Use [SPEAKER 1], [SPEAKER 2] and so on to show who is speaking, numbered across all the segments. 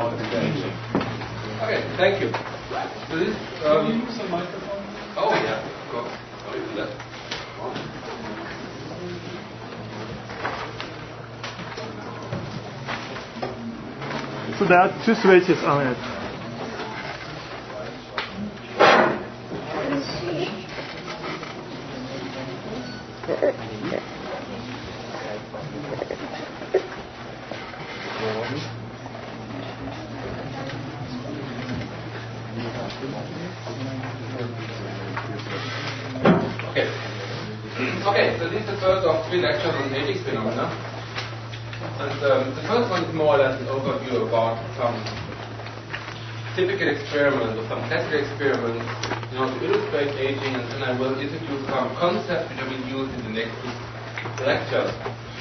[SPEAKER 1] about the aging. Okay, thank you. So this,
[SPEAKER 2] Can you use a microphone?
[SPEAKER 1] oh yeah, of course. I'll do that.
[SPEAKER 3] So there are two switches on it.
[SPEAKER 1] Okay, so this is the first of 3 lectures on aging phenomena. And the first one is more or less an overview about some typical experiments or some classical experiments in order to illustrate aging, and then I will introduce some concepts which I will use in the next 2 lectures.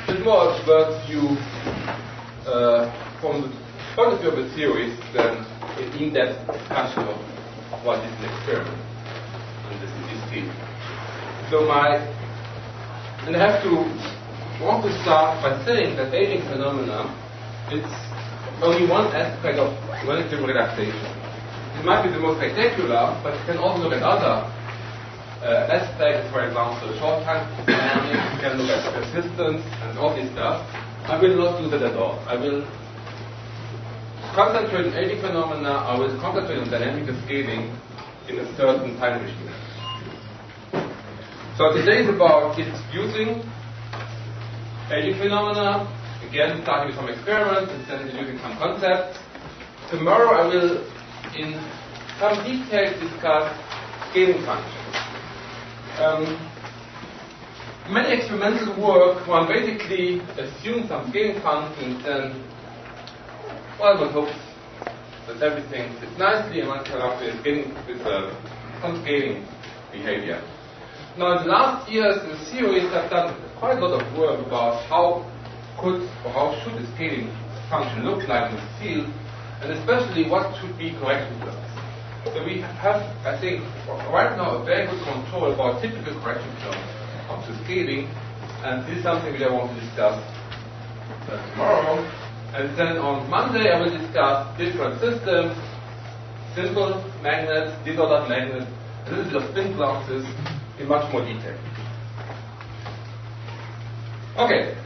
[SPEAKER 1] It's more a bird's view from the point of view of the theories than an in-depth discussion of what is an experiment in this field. So and I want to start by saying that aging phenomena, it's only one aspect of relative relaxation. It might be the most spectacular, but you can also look at other aspects, for example, short time dynamics, you can look at persistence and all this stuff. I will not do that at all. I will concentrate on aging phenomena, I will concentrate on dynamical scaling in a certain time regime. So today is about introducing aging phenomena, again starting with some experiments and then introducing some concepts. Tomorrow I will in some detail discuss scaling functions. Many experimental work, one basically assumes some scaling functions, and one hopes that everything fits nicely and one can come up with some scaling behavior. Now, in the last years, the theorists have done quite a lot of work about how should the scaling function look like in the field, and especially what should be correction terms. So we have, I think, right now a very good control about typical correction terms of the scaling, and this is something which I want to discuss tomorrow. And then on Monday, I will discuss different systems, simple magnets, disordered magnets, a little bit of spin classes, in much more detail. Okay,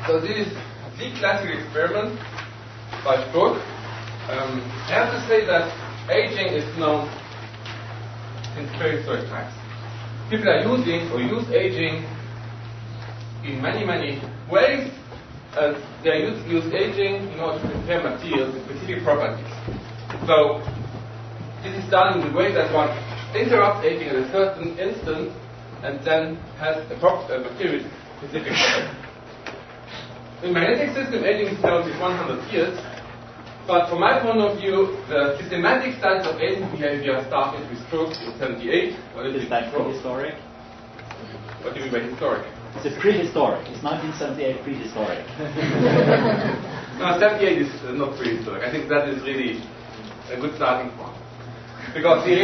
[SPEAKER 1] so this is the classic experiment by Stroke. I have to say that aging is known in prehistoric times. People are using or use aging in many ways. They use aging in order to prepare materials with specific properties. So this is done in the way that one interrupts aging at a certain instant and then has a material specific property. In magnetic system, aging is known with 100 years, but from my point of view, the systematic studies of aging behavior started with Stroke in 78.
[SPEAKER 4] Is that prehistoric?
[SPEAKER 1] What do you mean by historic?
[SPEAKER 4] It's prehistoric. It's 1978 prehistoric.
[SPEAKER 1] No, 78 is not prehistoric. I think that is really a good starting point. Because he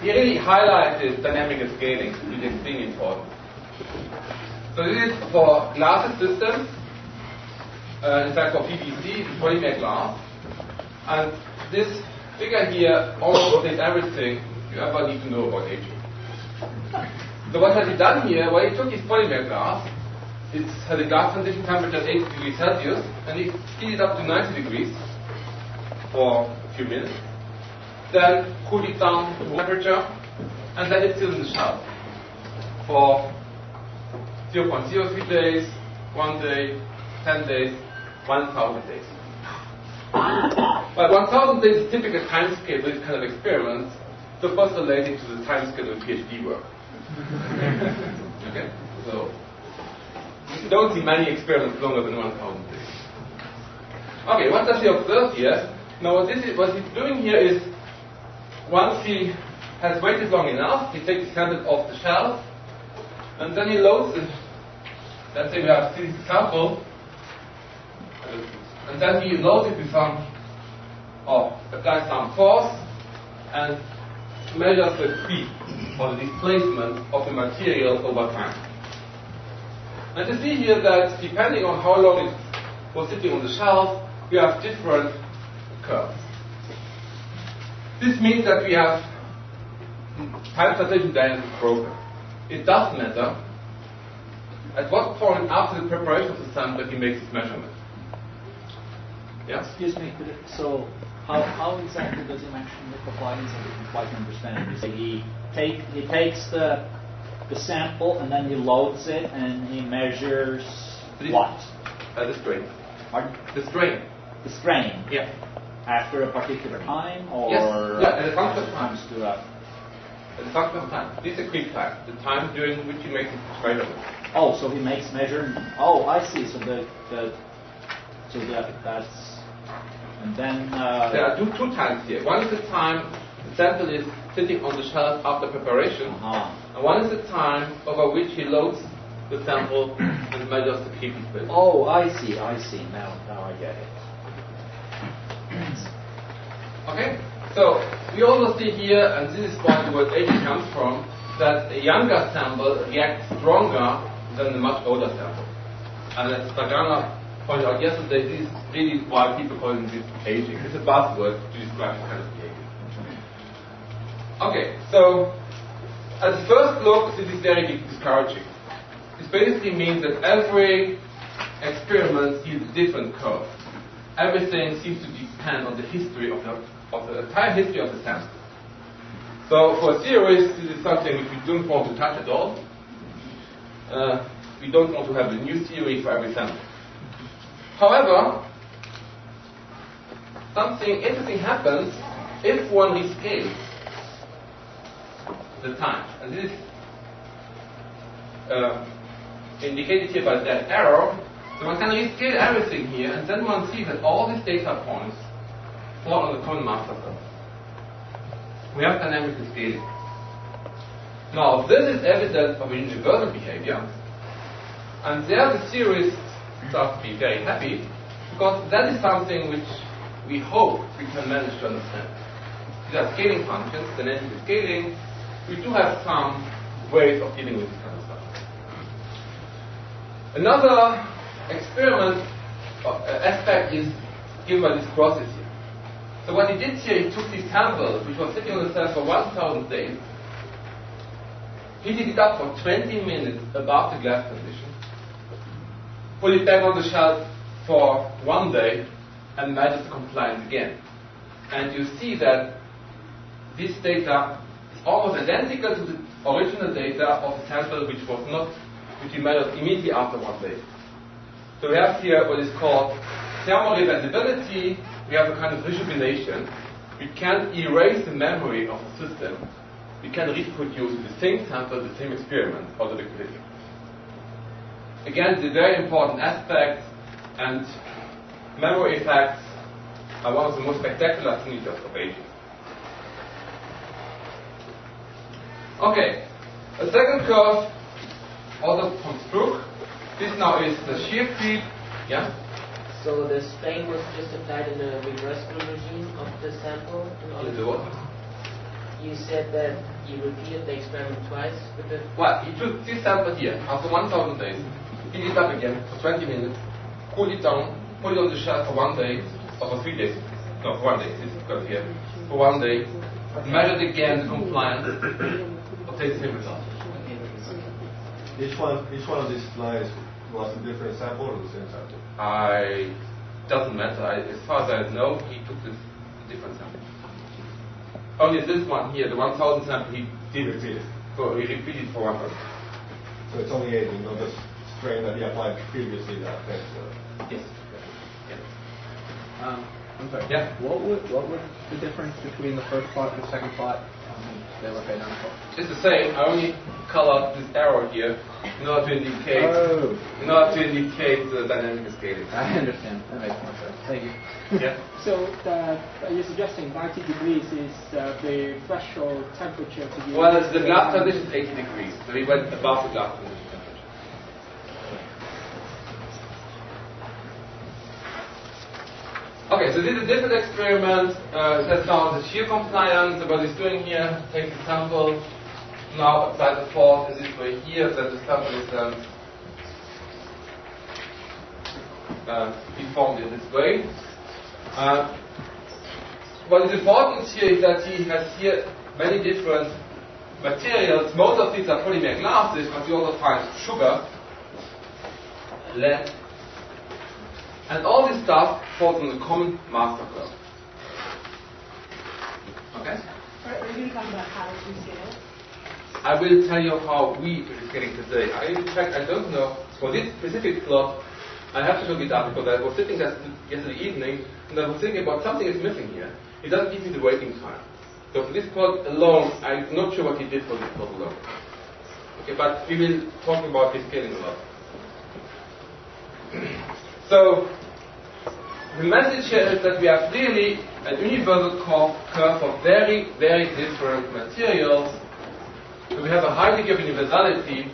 [SPEAKER 1] really highlighted dynamic scaling, which is extremely important. So this is for glass systems, in fact for PVC, polymer glass, and this figure here almost contains everything you ever need to know about aging. So what has he done here? Well, he took his polymer glass, it has a glass transition temperature at 80 degrees Celsius, and he heated it up to 90 degrees for a few minutes. Then cool it down to room temperature, and let it sit in the shell for 0.03 days, 1 day, 10 days, 1,000 days. But 1,000 days is typical time scale for this kind of experiments, so first relating to the time scale of PhD work. Okay, so you don't see many experiments longer than 1,000 days. Okay, what does he observe here? Now what he's doing here is, once he has waited long enough, he takes his sample off the shelf, and then he loads it. Let's say we have this sample, and then he loads it with applies some force, and measures the speed or the displacement of the material over time. And you see here that depending on how long it was sitting on the shelf, we have different curves. This means that we have time translation dynamics broken. It does matter at what point after the preparation of the sample he makes his measurement. Yeah?
[SPEAKER 4] Excuse me, so how exactly does he mention the compliance? I didn't quite understand. You say he takes the sample and then he loads it and he measures what?
[SPEAKER 1] The strain.
[SPEAKER 4] Pardon?
[SPEAKER 1] The strain.
[SPEAKER 4] The strain?
[SPEAKER 1] Yeah.
[SPEAKER 4] After a particular time, or
[SPEAKER 1] yes. Yeah, at a function of time.
[SPEAKER 4] At
[SPEAKER 1] a function of time. This is a quick time. The time during which he makes his measurement.
[SPEAKER 4] Oh, so he makes measurement. Oh, I see. So that's, and then
[SPEAKER 1] there are two times here. One is the time the sample is sitting on the shelf after preparation, and one is the time over which he loads the sample and measures the keeping space.
[SPEAKER 4] Oh, I see. Now I get it.
[SPEAKER 1] Okay, so we also see here, and this is where the word age comes from, that a younger sample reacts stronger than the much older sample. And as Tagana pointed out yesterday, this is really why people call this aging. It's a buzzword to describe this kind of behavior. Okay, so at first look, this is very discouraging. This basically means that every experiment sees a different curve. Everything seems to depend on the history of the entire history of the sample. So for theorists, this is something which we don't want to touch at all. We don't want to have a new theory for every sample. However, something interesting happens if one rescales the time. And this is indicated here by that arrow. So one can rescale everything here, and then one sees that all these data points fall on the common master curve. We have dynamic scaling. Now, this is evidence of a universal behavior, and there the theorists start to be very happy, because that is something which we hope we can manage to understand. These are scaling functions, dynamic scaling. We do have some ways of dealing with this kind of stuff. Another experiment aspect is given by this process here. So what he did here, he took this sample, which was sitting on the shelf for 1,000 days, heated it up for 20 minutes above the glass condition, put it back on the shelf for 1 day, and measured the compliance again. And you see that this data is almost identical to the original data of the sample which we measured immediately after 1 day. So we have here what is called thermoreversibility. We have a kind of rejuvenation. We can't erase the memory of the system. We can reproduce the same sample, the same experiment, out of the equilibrium. Again, the very important aspect, and memory effects are one of the most spectacular signatures of aging. Okay, a second curve, also from Struck. This now is the shear creep. Yeah?
[SPEAKER 5] So the strain was just applied in a reversible regime of the sample?
[SPEAKER 1] In the what?
[SPEAKER 5] You said that you repeated the experiment twice with the...
[SPEAKER 1] Well, he took this sample here, after 1,000 days, heat it up again for 20 minutes, cool it down, put it on the shelf for 1 day, or for 3 days. No, for 1 day, this curve here. For 1 day, measured again the compliance, obtained the same result.
[SPEAKER 2] Each one of these slides was a different sample or the same sample?
[SPEAKER 1] Doesn't matter. As far as I know, he took this different sample. Only this one here, the 1,000 sample, he did repeat it. So he repeated for 100.
[SPEAKER 2] So it's only aging, not the strain that he applied previously that affects
[SPEAKER 1] Yes.
[SPEAKER 6] I'm sorry.
[SPEAKER 1] Yeah.
[SPEAKER 6] What would the difference between the first plot and the second plot? They look identical.
[SPEAKER 1] It's the same. I only colored this arrow here in order to indicate the dynamic scaling.
[SPEAKER 6] I understand. That makes more sense. Thank you.
[SPEAKER 1] Yeah.
[SPEAKER 7] So you're suggesting 90 degrees is the threshold temperature to use?
[SPEAKER 1] Well, the glass transition is 80 degrees, so we went above the glass transition temperature. Okay, so this is a different experiment. That's now the shear compliance. So what he's doing here, takes the sample, now apply the force in this way here, that the sample is deformed in this way. What is important here is that he has here many different materials. Most of these are polymer glasses, but he also finds sugar, lead, and all this stuff falls on the common master curve. Okay?
[SPEAKER 8] Are you going to talk about how to scale?
[SPEAKER 1] I will tell you how we do scaling today. In fact, I don't know. For this specific plot, I have to look it up because I was sitting there yesterday evening and I was thinking about something is missing here. It doesn't give me the waiting time. So for this plot alone, I'm not sure what he did for this plot alone. Okay, but we will talk about this scaling a lot. So the message here is that we have clearly a universal curve of very, very different materials. So we have a high degree of universality,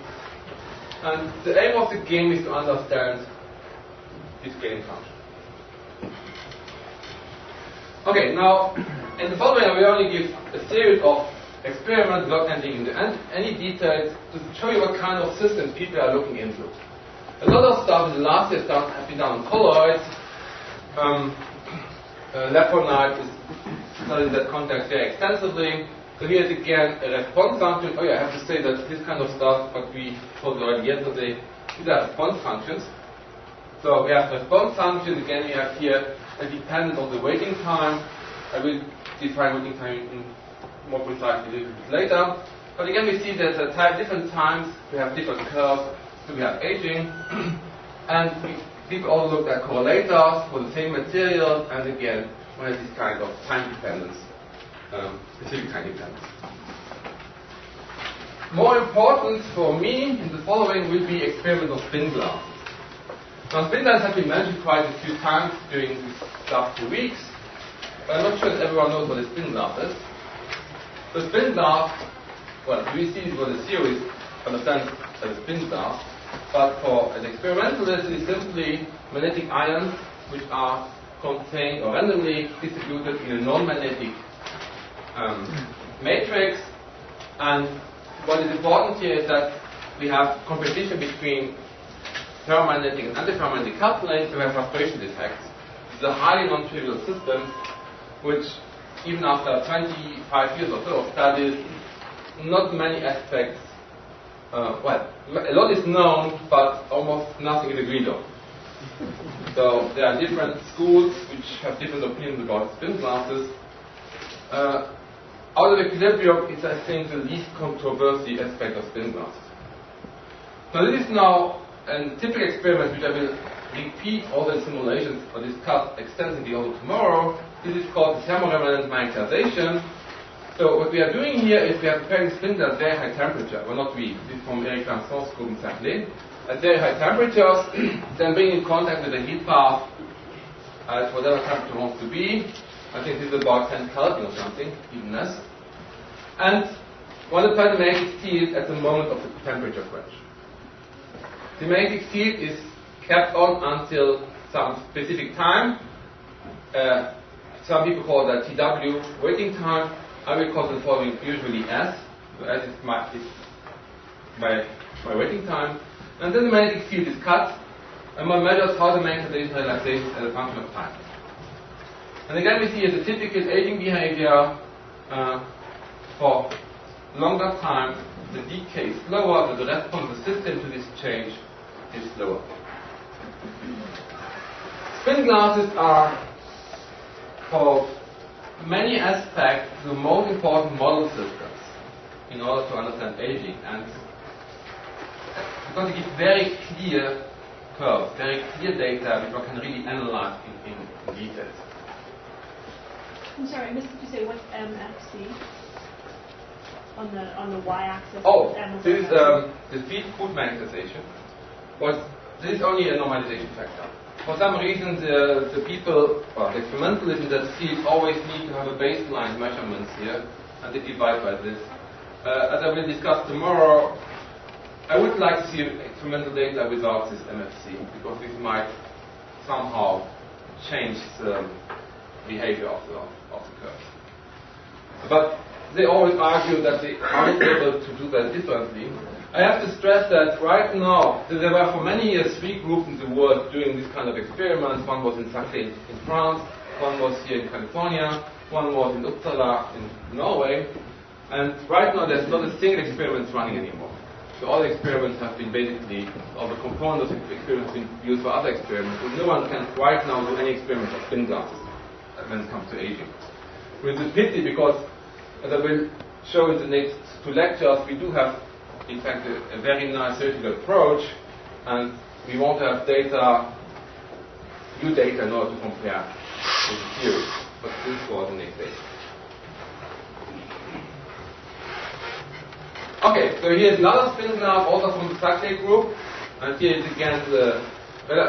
[SPEAKER 1] and the aim of the game is to understand this scaling function. Okay, now in the following I will only give a series of experiments without entering into any details to show you what kind of systems people are looking into. A lot of stuff in the last year stuff has been done on colloids. Leponite is studied in that context very extensively. So here is again a response function. Oh yeah, I have to say that this kind of stuff, what we told you already yesterday, these are response functions. So we have response functions. Again, we have here a dependence on the waiting time. I will define waiting time in more precisely a little bit later. But again, we see that at different times we have different curves. So we have aging, and people also looked at correlators for the same material, and again, we have this kind of time dependence, specific time dependence. More important for me in the following will be experiments of spin glasses. Now, spin glasses have been mentioned quite a few times during these last 2 weeks, but I'm not sure that everyone knows what a spin glass is. The spin glass, well, we see what the theory understands as a spin glass, but for an experimentalist, it is simply magnetic ions which are contained or randomly distributed in a non-magnetic matrix. And what is important here is that we have competition between ferromagnetic and antiferromagnetic couplings, so we have frustration defects. It's a highly non-trivial system which, even after 25 years or so of studies, not many aspects, well, a lot is known, but almost nothing is agreed on. So there are different schools which have different opinions about spin glasses. Out of equilibrium is, I think, the least controversial aspect of spin glasses. So this is now a typical experiment which I will repeat all the simulations or discuss extensively also tomorrow. This is called thermoresonance magnetization. So what we are doing here is we are preparing spin glasses at very high temperature. Well, not we. This is from Eric Vincent's group in Saint-Lin. At very high temperatures, then bring in contact with the heat path at whatever temperature wants to be. I think this is about 10 Kelvin or something, even less. And want to apply the magnetic field at the moment of the temperature quench. The magnetic field is kept on until some specific time. Some people call that TW, waiting time. I will call the following usually S. So S is my waiting time. And then the magnetic field is cut, and one measures how the magnetization relaxation as a function of time. And again, we see as a typical aging behavior for longer time, the decay is slower, and the response of the system to this change is slower. Spin glasses are, for many aspects, the most important model systems in order to understand aging, and because they give very clear curves, very clear data which one can really analyze in details.
[SPEAKER 8] I'm sorry, I missed what you say. What's MFC? On the y-axis?
[SPEAKER 1] Oh, this is the speed food magnetization. But this is only a normalization factor. For some reason, the people, or the experimentalists in that field always need to have a baseline measurements here, and they divide by this. As I will discuss tomorrow, I would like to see experimental data without this MFC, because this might somehow change the behavior of the curves. But they always argue that they aren't able to do that differently. I have to stress that right now, there were for many years 3 groups in the world doing this kind of experiments. One was in Saint-Lin in France, one was here in California, one was in Uppsala in Norway, and right now there's not a single experiment running anymore. So all the experiments have been basically, all the components of the experiments have been used for other experiments, so no one can right now do any experiments of spin glasses when it comes to aging. Which is a pity because, as I will show in the next two lectures, we do have, in fact, a very nice theoretical approach, and we want to have data, new data in order to compare with the theory. But this is for the next day. Okay, so here's another spin glass, also from the Saclay group, and here is again the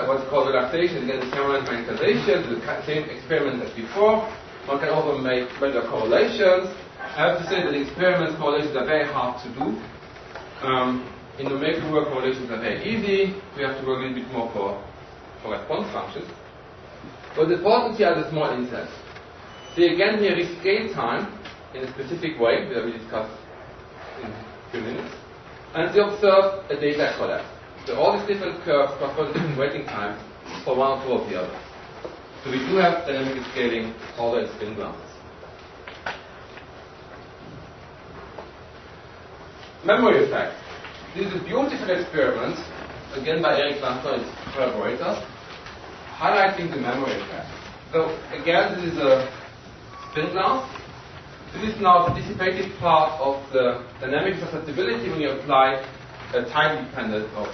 [SPEAKER 1] what's called relaxation, again the thermal magnetization, the same experiment as before. One can also make better correlations. I have to say that the experiments correlations are very hard to do. In numerical work, correlations are very easy. We have to work a little bit more for response functions. What's important here are the small insights. See again here we scale time in a specific way that we discussed in a few minutes. And they observe a data collapse. So all these different curves correspond to different waiting times for one or two of the others. So we do have dynamic scaling although in spin glasses. Memory effect. This is a beautiful experiment, again by Eric Lanter and his collaborators, highlighting the memory effect. So again, this is a spin glass. This is now the dissipated part of the dynamic susceptibility when you apply a time-dependent or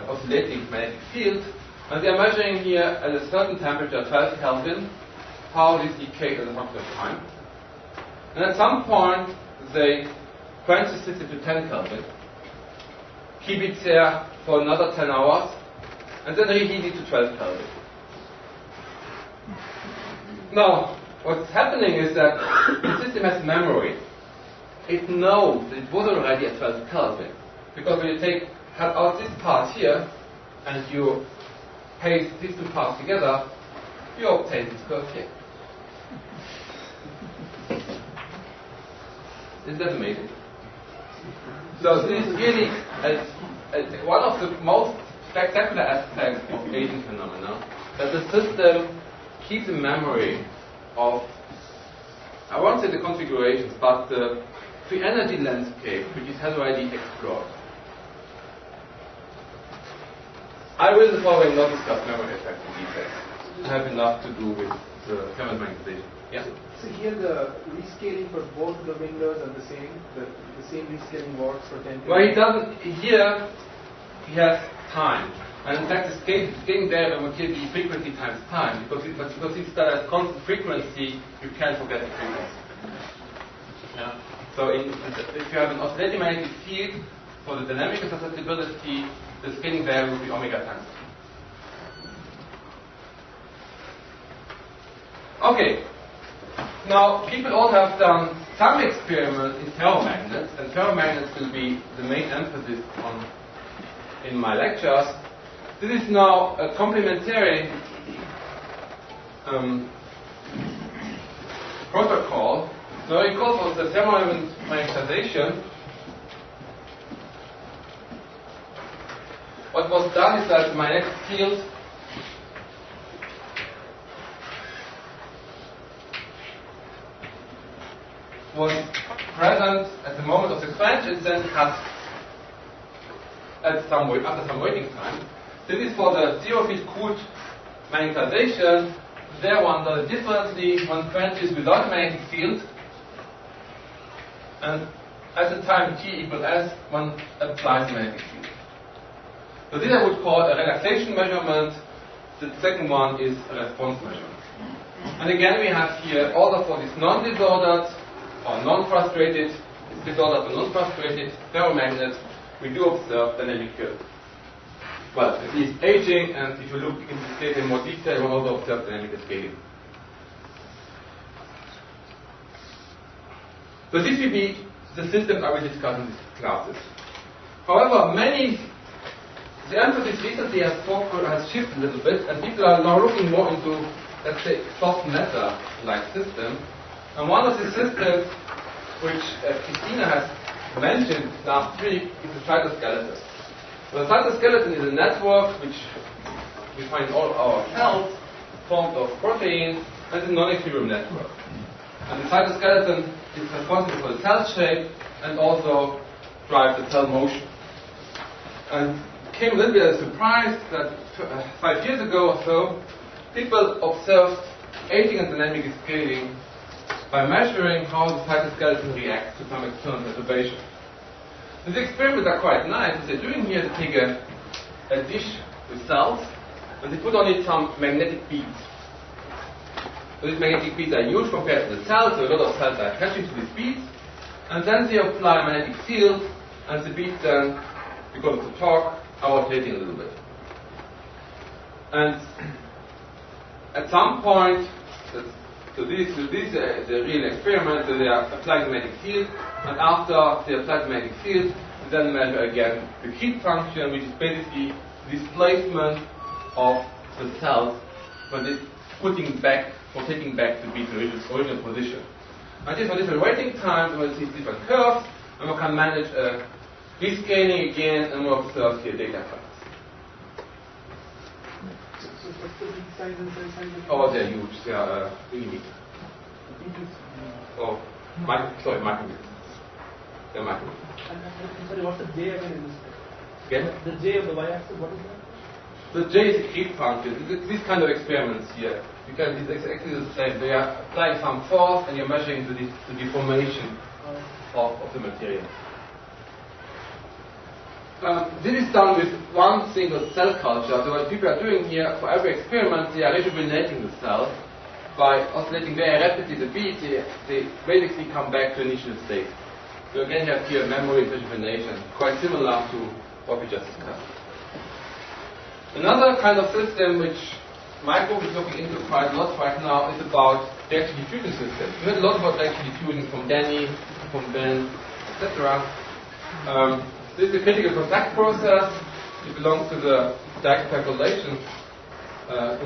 [SPEAKER 1] oscillating magnetic field. And they are measuring here at a certain temperature, 12 Kelvin, how this decays as a function of time. And at some point, they quench the system to 10 Kelvin, keep it there for another 10 hours, and then reheat it to 12 Kelvin. Now, what's happening is that the system has memory. It knows that it was already at 12 Kelvin. Because when you cut out this part here, and you paste these two parts together, you obtain this curve here. Isn't that amazing? So this is really one of the most spectacular aspects of aging phenomena, that the system keeps a memory of, I won't say the configurations, but the free energy landscape which it has already explored. I will, in the following, not discuss memory effect in detail. I have enough to do with the thermal magnetization. Yeah?
[SPEAKER 6] So here the rescaling for both the windows are the same. The same rescaling works for 10.
[SPEAKER 1] Well, he doesn't. Here, he has time, and in fact, the scaling variable would give you frequency times time, because it's done at constant frequency, you can't forget the frequency. Yeah. So, if you have an oscillating magnetic field for the dynamic susceptibility, the scaling variable will be omega times t. Okay. Now, people all have done some experiments in ferromagnets, and ferromagnets will be the main emphasis in my lectures. This is now a complementary protocol. So, recall for the thermal magnetization, what was done is that the magnetic field was present at the moment of the quench and then cut after some waiting time. This is for the zero field cooled magnetization. There one does it differently. One quenches without a magnetic field, and at the time t equals s, one applies the magnetic field. So this I would call a relaxation measurement. The second one is a response measurement. And again we have here order for this non-disordered or non-frustrated, disordered or non-frustrated ferromagnet. We do observe dynamic curves. Well, at least aging, and if you look into this data in more detail, you will also observe dynamic scaling. So this will be the systems I will discuss in these classes. However, the emphasis recently has shifted a little bit, and people are now looking more into, let's say, soft matter-like systems. And one of the systems which Christina has mentioned last week is the cytoskeleton. The cytoskeleton is a network which we find in all our cells, formed of proteins, and the non-equilibrium network. And the cytoskeleton is responsible for the cell shape and also drives the cell motion. And it came a little bit as a surprise that 5 years ago or so, people observed aging and dynamic scaling by measuring how the cytoskeleton reacts to some external perturbation. These experiments are quite nice. What they're doing here, they take a dish with cells and they put on it some magnetic beads. So these magnetic beads are huge compared to the cells, so a lot of cells are attaching to these beads. And then they apply a magnetic field, and the beads then, because of the torque, are rotating a little bit. And at some point, so this is the real experiment, so they are applying the magnetic field, and after they apply the magnetic field, they then measure again the creep function, which is basically displacement of the cells when it's rotating back to be to its original position. And this for different waiting times, we'll see different curves, and we can manage rescaling again, and we'll observe here data files.
[SPEAKER 6] So what's the big size and size?
[SPEAKER 1] Oh, they're huge. They are millimeters. Oh, micrometers. They're micrometers.
[SPEAKER 6] And sorry, what's the J again in this?
[SPEAKER 1] Again?
[SPEAKER 6] The J of the y-axis, what is that?
[SPEAKER 1] The J is a creep function. These kind of experiments here, because it's exactly the same. They are applying some force, and you're measuring the deformation of the material. This is done with one single cell culture. So what people are doing here, for every experiment, they are rejuvenating the cell by oscillating very rapidly the beat. They basically come back to initial state. So again, you have here memory rejuvenation, quite similar to what we just discussed. Another kind of system which my group is looking into quite a lot right now is about reaction diffusion systems. We heard a lot about reaction diffusion from Danny, from Ben, etc. This is a critical contact process. It belongs to the direct calculation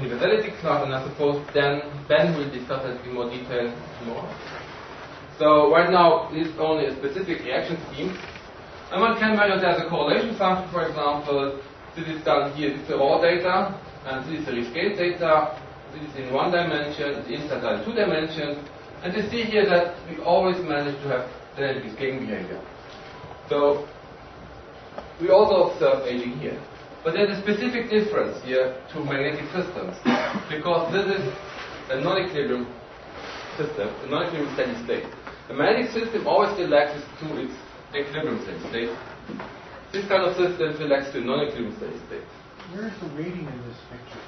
[SPEAKER 1] universality class, and I suppose Ben will discuss it in more detail tomorrow. So right now, this is only a specific reaction scheme. And one can measure there's a correlation function, for example. This is done here, this is the raw data, and this is the rescaled data. This is in 1 dimension, the insights are in 2 dimensions. And you see here that we always manage to have dynamic scaling behavior. So we also observe aging here. But there's a specific difference here to magnetic systems, because this is a non-equilibrium system, a non-equilibrium steady state. The magnetic system always relaxes to its equilibrium steady state. This kind of system relaxes to a non-equilibrium steady state.
[SPEAKER 6] Where is the weighting in this picture?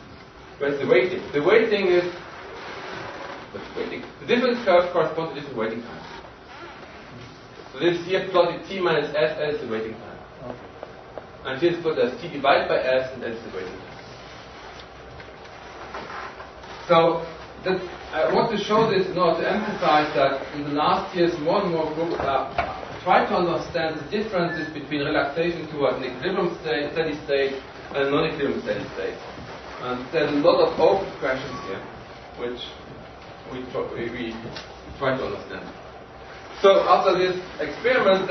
[SPEAKER 1] Where's the weighting? The weighting is the different curves correspond to different waiting times. So this here plotted t minus s as the waiting time.
[SPEAKER 6] Okay.
[SPEAKER 1] And here is put as t divided by s, and s is the waiting time. So I want to show this in order to emphasize that in the last years more and more groups are trying to understand the differences between relaxation towards an equilibrium steady state and a non-equilibrium steady state. And there's a lot of open questions here, which we try to understand. So after this experiment,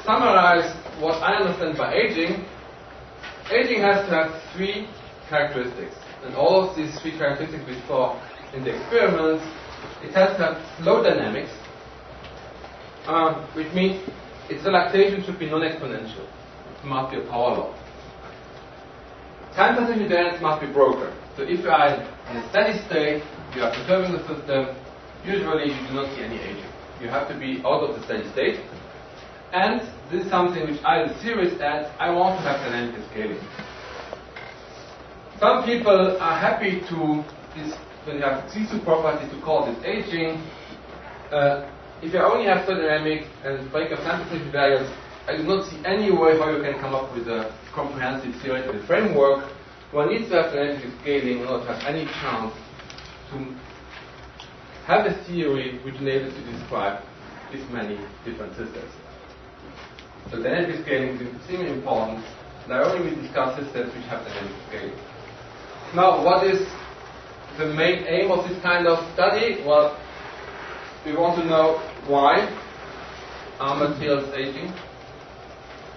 [SPEAKER 1] summarize what I understand by aging. Aging has to have 3 characteristics. And all of these 3 characteristics we saw in the experiments. It has to have slow dynamics, which means its relaxation should be non-exponential. It must be a power law. Time passage events must be broken. So if you are in a steady state, you are perturbing the system, usually you do not see any aging. You have to be out of the steady state. And this is something which I, as a serious ad, I want to have dynamic scaling. Some people are happy to, when you have these 2 properties, to call this aging. If you only have thermodynamic and break of temperature values, I do not see any way how you can come up with a comprehensive theoretical framework. One needs to have dynamic scaling in order to have any chance to have a theory which enables you to describe these many different systems. So dynamic scaling is extremely important, and I only will discuss systems which have dynamic scaling. Now, what is the main aim of this kind of study? Well, we want to know why are materials aging.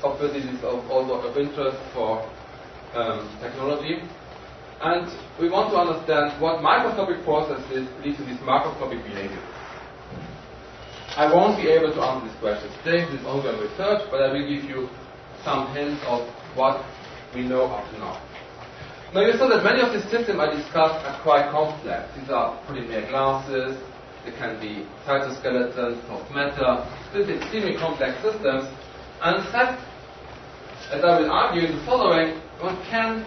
[SPEAKER 1] Obviously, this is also of interest for technology. And we want to understand what microscopic processes lead to this macroscopic behavior. I won't be able to answer this question today, this is ongoing research, but I will give you some hints of what we know up to now. Now you saw that many of the systems I discussed are quite complex. These are polymer glasses, they can be cytoskeletons, soft matter, these are extremely complex systems, and that, as I will argue in the following, one can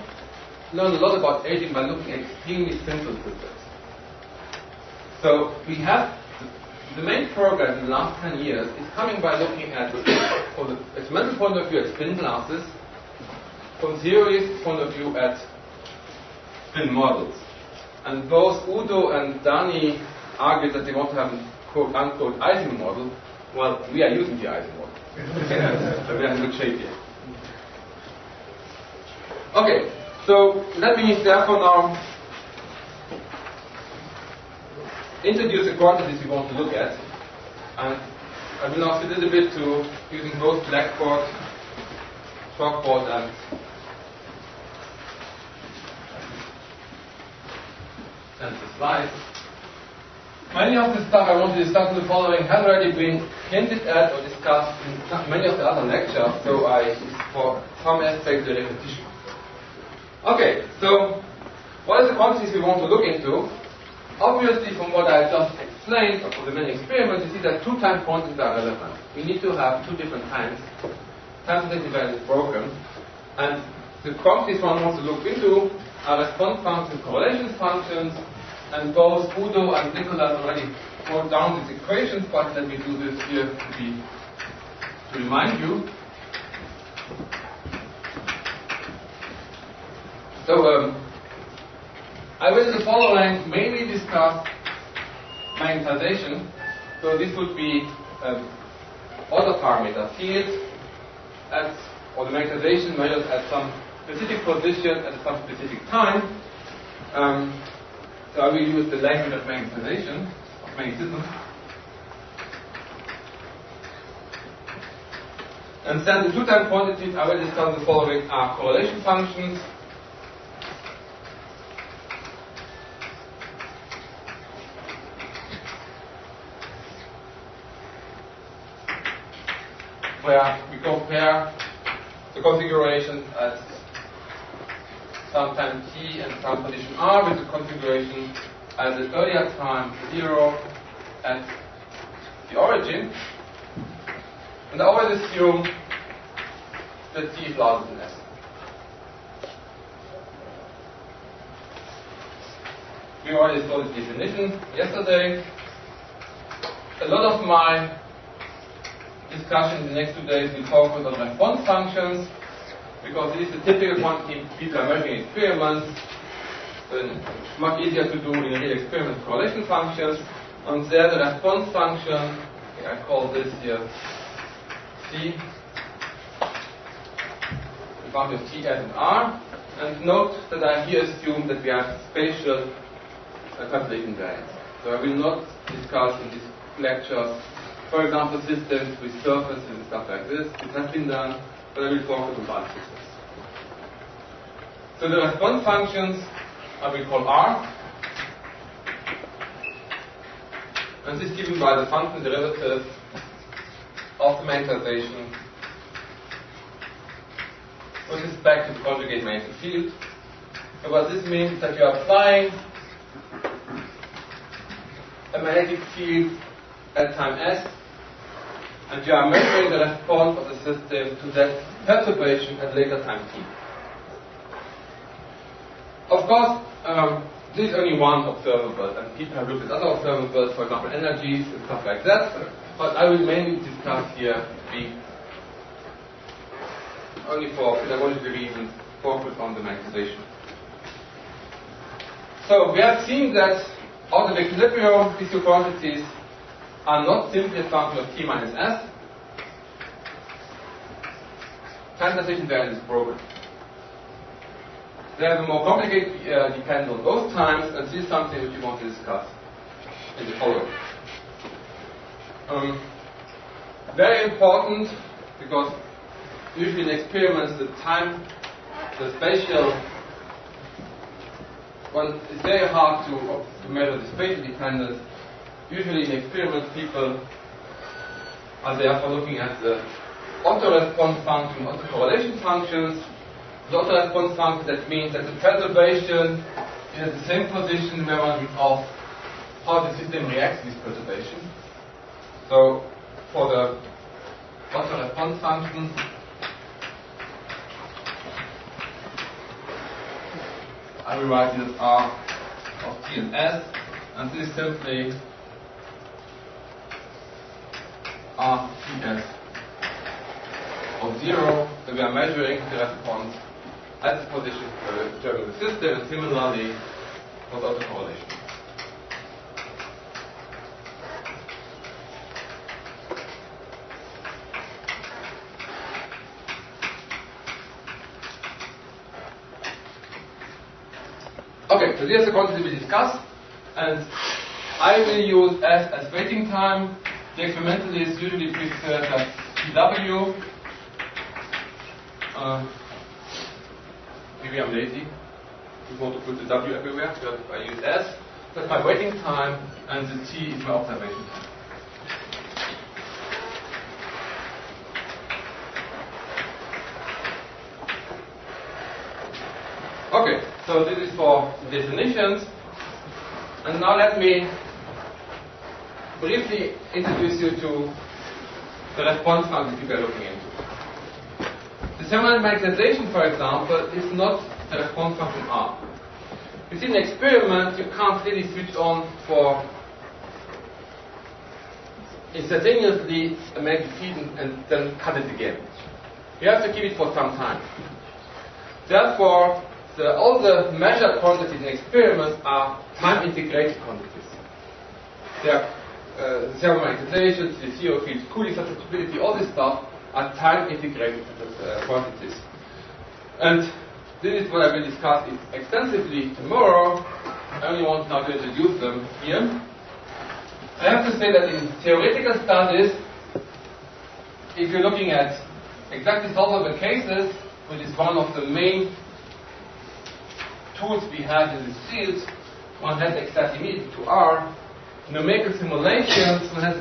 [SPEAKER 1] learn a lot about aging by looking at extremely simple systems. So we have the main progress in the last 10 years is coming by looking at, from the experimental point of view, at spin glasses, from theory's point of view at spin models. And both Udo and Dani argued that they want to have a quote-unquote Ising model. Well, we are using the Ising model. So we are in good shape here. Okay, so let me therefore now introduce the quantities we want to look at, and I will now switch a little bit to using both blackboard, chalkboard, and the slides. Many of the stuff I want to discuss in the following has already been hinted at or discussed in many of the other lectures, so for some aspects, the repetition. Okay, so what are the quantities we want to look into? Obviously, from what I just explained, or from the many experiments, you see that two time quantities are relevant. We need to have two different times. Time sensitivity value is broken. And the quantities one wants to look into are response functions, correlation functions, and both Udo and Nicholas already wrote down these equations, but let me do this here to remind you. So, I will in the following mainly discuss magnetization. So this would be other parameter field or the magnetization measured at some specific position at some specific time. So I will use the language of magnetization, of magnetism. And then the two-time quantities I will discuss the following are correlation functions, where we compare the configuration at some time t and some position r with the configuration at the earlier time 0 at the origin. And I always assume that t is larger than s. We already saw the definition yesterday. A lot of my discussion in the next 2 days will focus on response functions, because this is the typical quantity people are measuring in experiments. It's much easier to do in a real experiment correlation functions. And there the response function, I call this here C, the function of T, S, and R. And note that I here assume that we have spatial calculation variance. So I will not discuss in these lectures, for example, systems with surfaces and stuff like this. It has been done, but I will focus on bulk systems. So the response functions I will call R, and this is given by the function derivative of the magnetization with respect to the conjugate magnetic field. So what this means is that you are applying a magnetic field at time s, and you are measuring the response of the system to that perturbation at later time t. Of course, this is only one observable, and people have looked at other observables, for example, energies and stuff like that, but I will mainly discuss here only for pedagogical reasons, focus on the magnetization. So we have seen that out of equilibrium, these two quantities are not simply a function of t minus s. Time transition variance is broken. They have a more complicated dependence on both times, and this is something which we want to discuss in the following. Very important, because usually in experiments the spatial it's very hard to measure the spatial dependence. Usually in experiments, people are therefore looking at the auto-response function, autocorrelation functions. The auto-response function, that means that the perturbation is at the same position where of how the system reacts to this perturbation. So for the auto-response function, I will write this R of T and S, and this is simply R Ts of 0, so we are measuring the response at the position during the system, and similarly for the autocorrelation. Okay, so here's the quantity we discussed, and I will use S as waiting time. The experimentalists usually prefer that TW. Maybe I'm lazy. We want to put the W everywhere, so I use S. That's my waiting time, and the T is my observation time. Okay, so this is for the definitions. And now let me briefly introduce you to the response functions we are looking into. The thermodynamization, for example, is not a response function R. You see, in an experiment, you can't really switch on for instantaneously make the feed and then cut it again. You have to keep it for some time. Therefore, all the measured quantities in experiments are time-integrated quantities. They are the thermodynamization, the CO fields, cooling susceptibility, all this stuff are time-integrated quantities. And this is what I will discuss extensively tomorrow. I only want now to introduce them here. I have to say that in theoretical studies, if you're looking at exactly solvable cases, which is one of the main tools we have in this field, one has exactly immediate to R. Numerical simulations, one has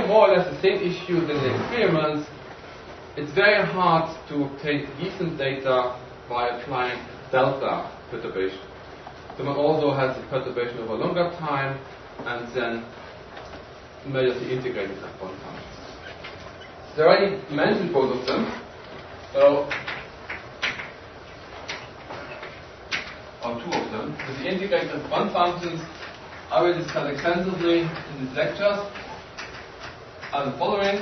[SPEAKER 1] more or less the same issues in the experiments. It's very hard to obtain decent data by applying delta perturbation. So one also has the perturbation over a longer time, and then measures the integrated response functions. So I already mentioned both of them. So, or two of them. So the integrated response functions I will discuss extensively in these lectures are the following.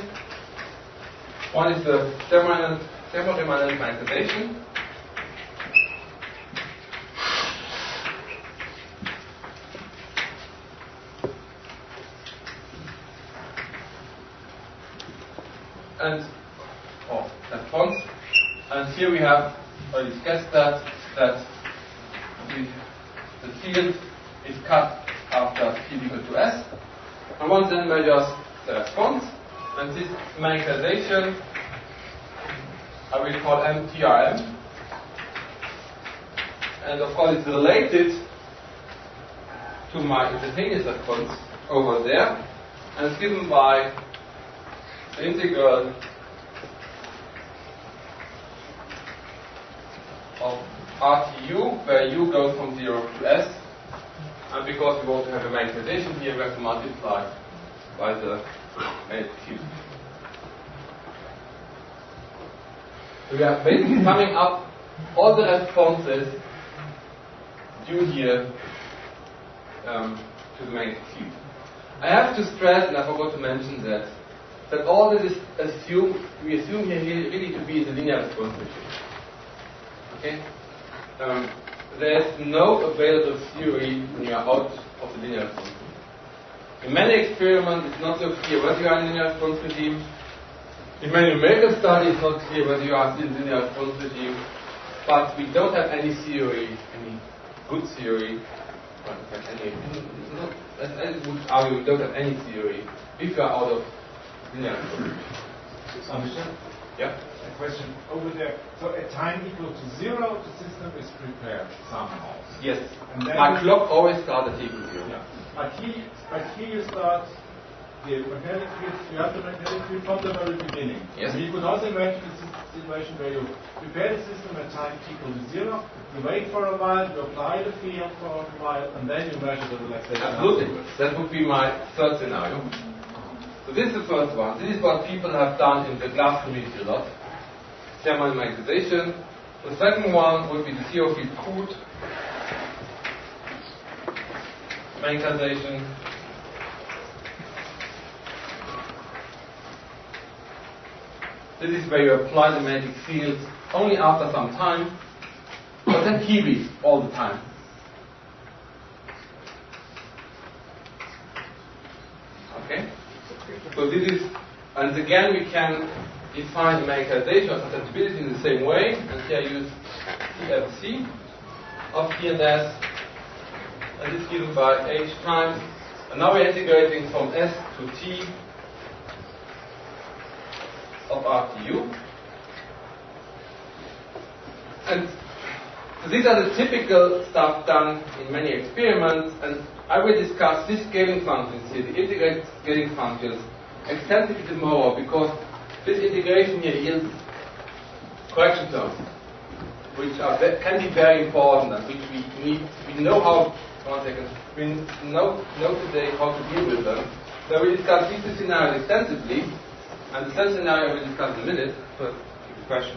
[SPEAKER 1] One is the thermodynamization. And response. And here we have already discussed that the field is cut after t equal to s, and one then measures the response, and this manifestation I will call MTRM, and of course it's related to my instantaneous response over there, and it's given by the integral of RTU, where u goes from 0 to s. And because we want to have a manifestation here, we have to multiply by the magnitude. So we are basically summing up all the responses due here to the magnitude. I have to stress, and I forgot to mention that all this is we assume here really to be the linear response machine. Okay? There is no available theory when you are out of the linear response regime. In many experiments, it's not so clear whether you are in linear response regime. In many numerical studies, it's not clear whether you are still in linear response regime. But we don't have any theory, any good theory. Well, in fact, I would argue we don't have any theory if you are out of linear response regime. Yeah.
[SPEAKER 9] A question over there. So at time equal to 0, the system is prepared somehow.
[SPEAKER 1] Yes.
[SPEAKER 9] And then
[SPEAKER 1] My clock always starts at equal 0.
[SPEAKER 9] Yeah. But here you start the magnetic field, you have the magnetic field from the very beginning.
[SPEAKER 1] Yes.
[SPEAKER 9] And you could also imagine a situation where you prepare the system at time equal to 0, you wait for a while, you apply the field for a while, and then you measure the relaxation.
[SPEAKER 1] Absolutely. That would be my third scenario. So this is the first one. This is what people have done in the glass community a lot. Thermal-magnetization. The second one would be the CO field cooled magnetization. This is where you apply the magnetic field only after some time, but then keep it all the time. Okay? So this is, and again we can define the magnetization or susceptibility in the same way, and here I use TFC of T and S, and this is given by H times, and now we're integrating from S to T of RTU. And so these are the typical stuff done in many experiments, and I will discuss these scaling functions here, the integrated scaling functions, extensively tomorrow, because this integration here yields correction terms, which are can be very important and which we need. We know how. One second. We know today how to deal with them. So we discuss these two scenarios extensively, and the third scenario we'll discuss in a minute. First, question.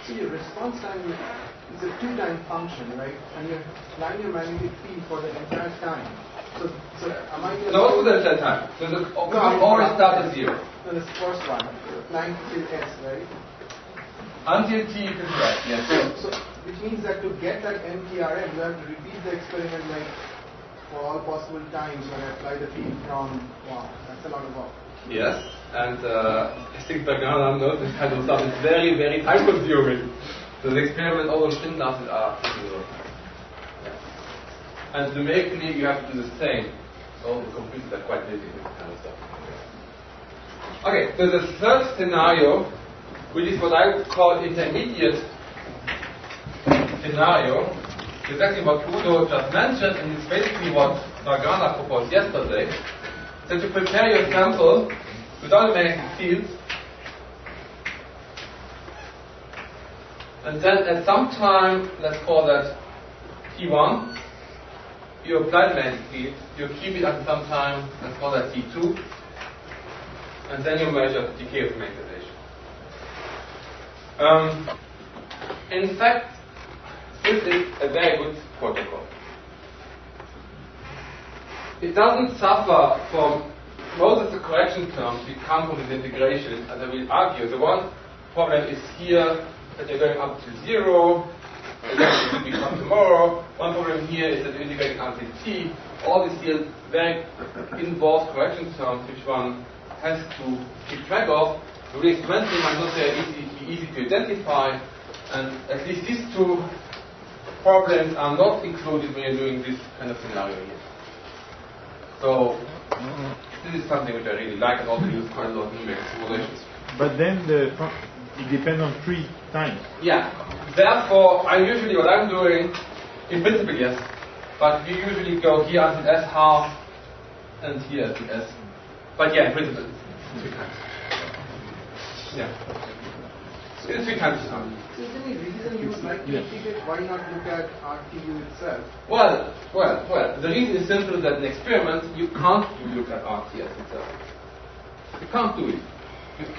[SPEAKER 6] So your response time is a 2-time function, right? And you're applying your magnetic field for the entire time. So am I?
[SPEAKER 1] No, what's the entire time? So the always start at 0.
[SPEAKER 6] So this first one, applying till S, right?
[SPEAKER 1] Until T equals right. Yes.
[SPEAKER 6] So which means that to get that MTRM, you have to repeat the experiment like for all possible times when I apply the field from. Wow, that's a lot of work.
[SPEAKER 1] Yes, and I think Bergana knows this kind of stuff. It's very, very time consuming. So the experiment, all those spin classes are. And numerically, you have to do the same. All the computers are quite busy with this kind of stuff. Okay, so the third scenario, which is what I would call intermediate scenario, is exactly what Udo just mentioned, and it's basically what Bergana proposed yesterday. That you prepare your sample without a magnetic field, and then at some time, let's call that T1, you apply the magnetic field, you keep it at some time, let's call that T2, and then you measure the decay of magnetization. In fact, this is a very good protocol. It doesn't suffer from most of the correction terms which come from this integration, as I will argue. The one problem is here that you're going up to 0, and that will become tomorrow. One problem here is that you're integrating until T. All these here very involved correction terms which one has to keep track of. The really expensive might not be easy to identify, and at least these two problems are not included when you're doing this kind of scenario here. So this is something which I really like, and also use quite a lot of numeric simulations.
[SPEAKER 9] But then it depends on 3 times.
[SPEAKER 1] Yeah. Therefore, what I'm doing, in principle, yes, but we usually go here until S half, and here until S. But yeah, in principle, it's 3 times. Yeah. It's 3 times now.
[SPEAKER 6] So is there any reason you would like to integrate? Why not look at RTU itself?
[SPEAKER 1] Well, the reason is simple that in experiments you can't look at RTS itself. You can't do it.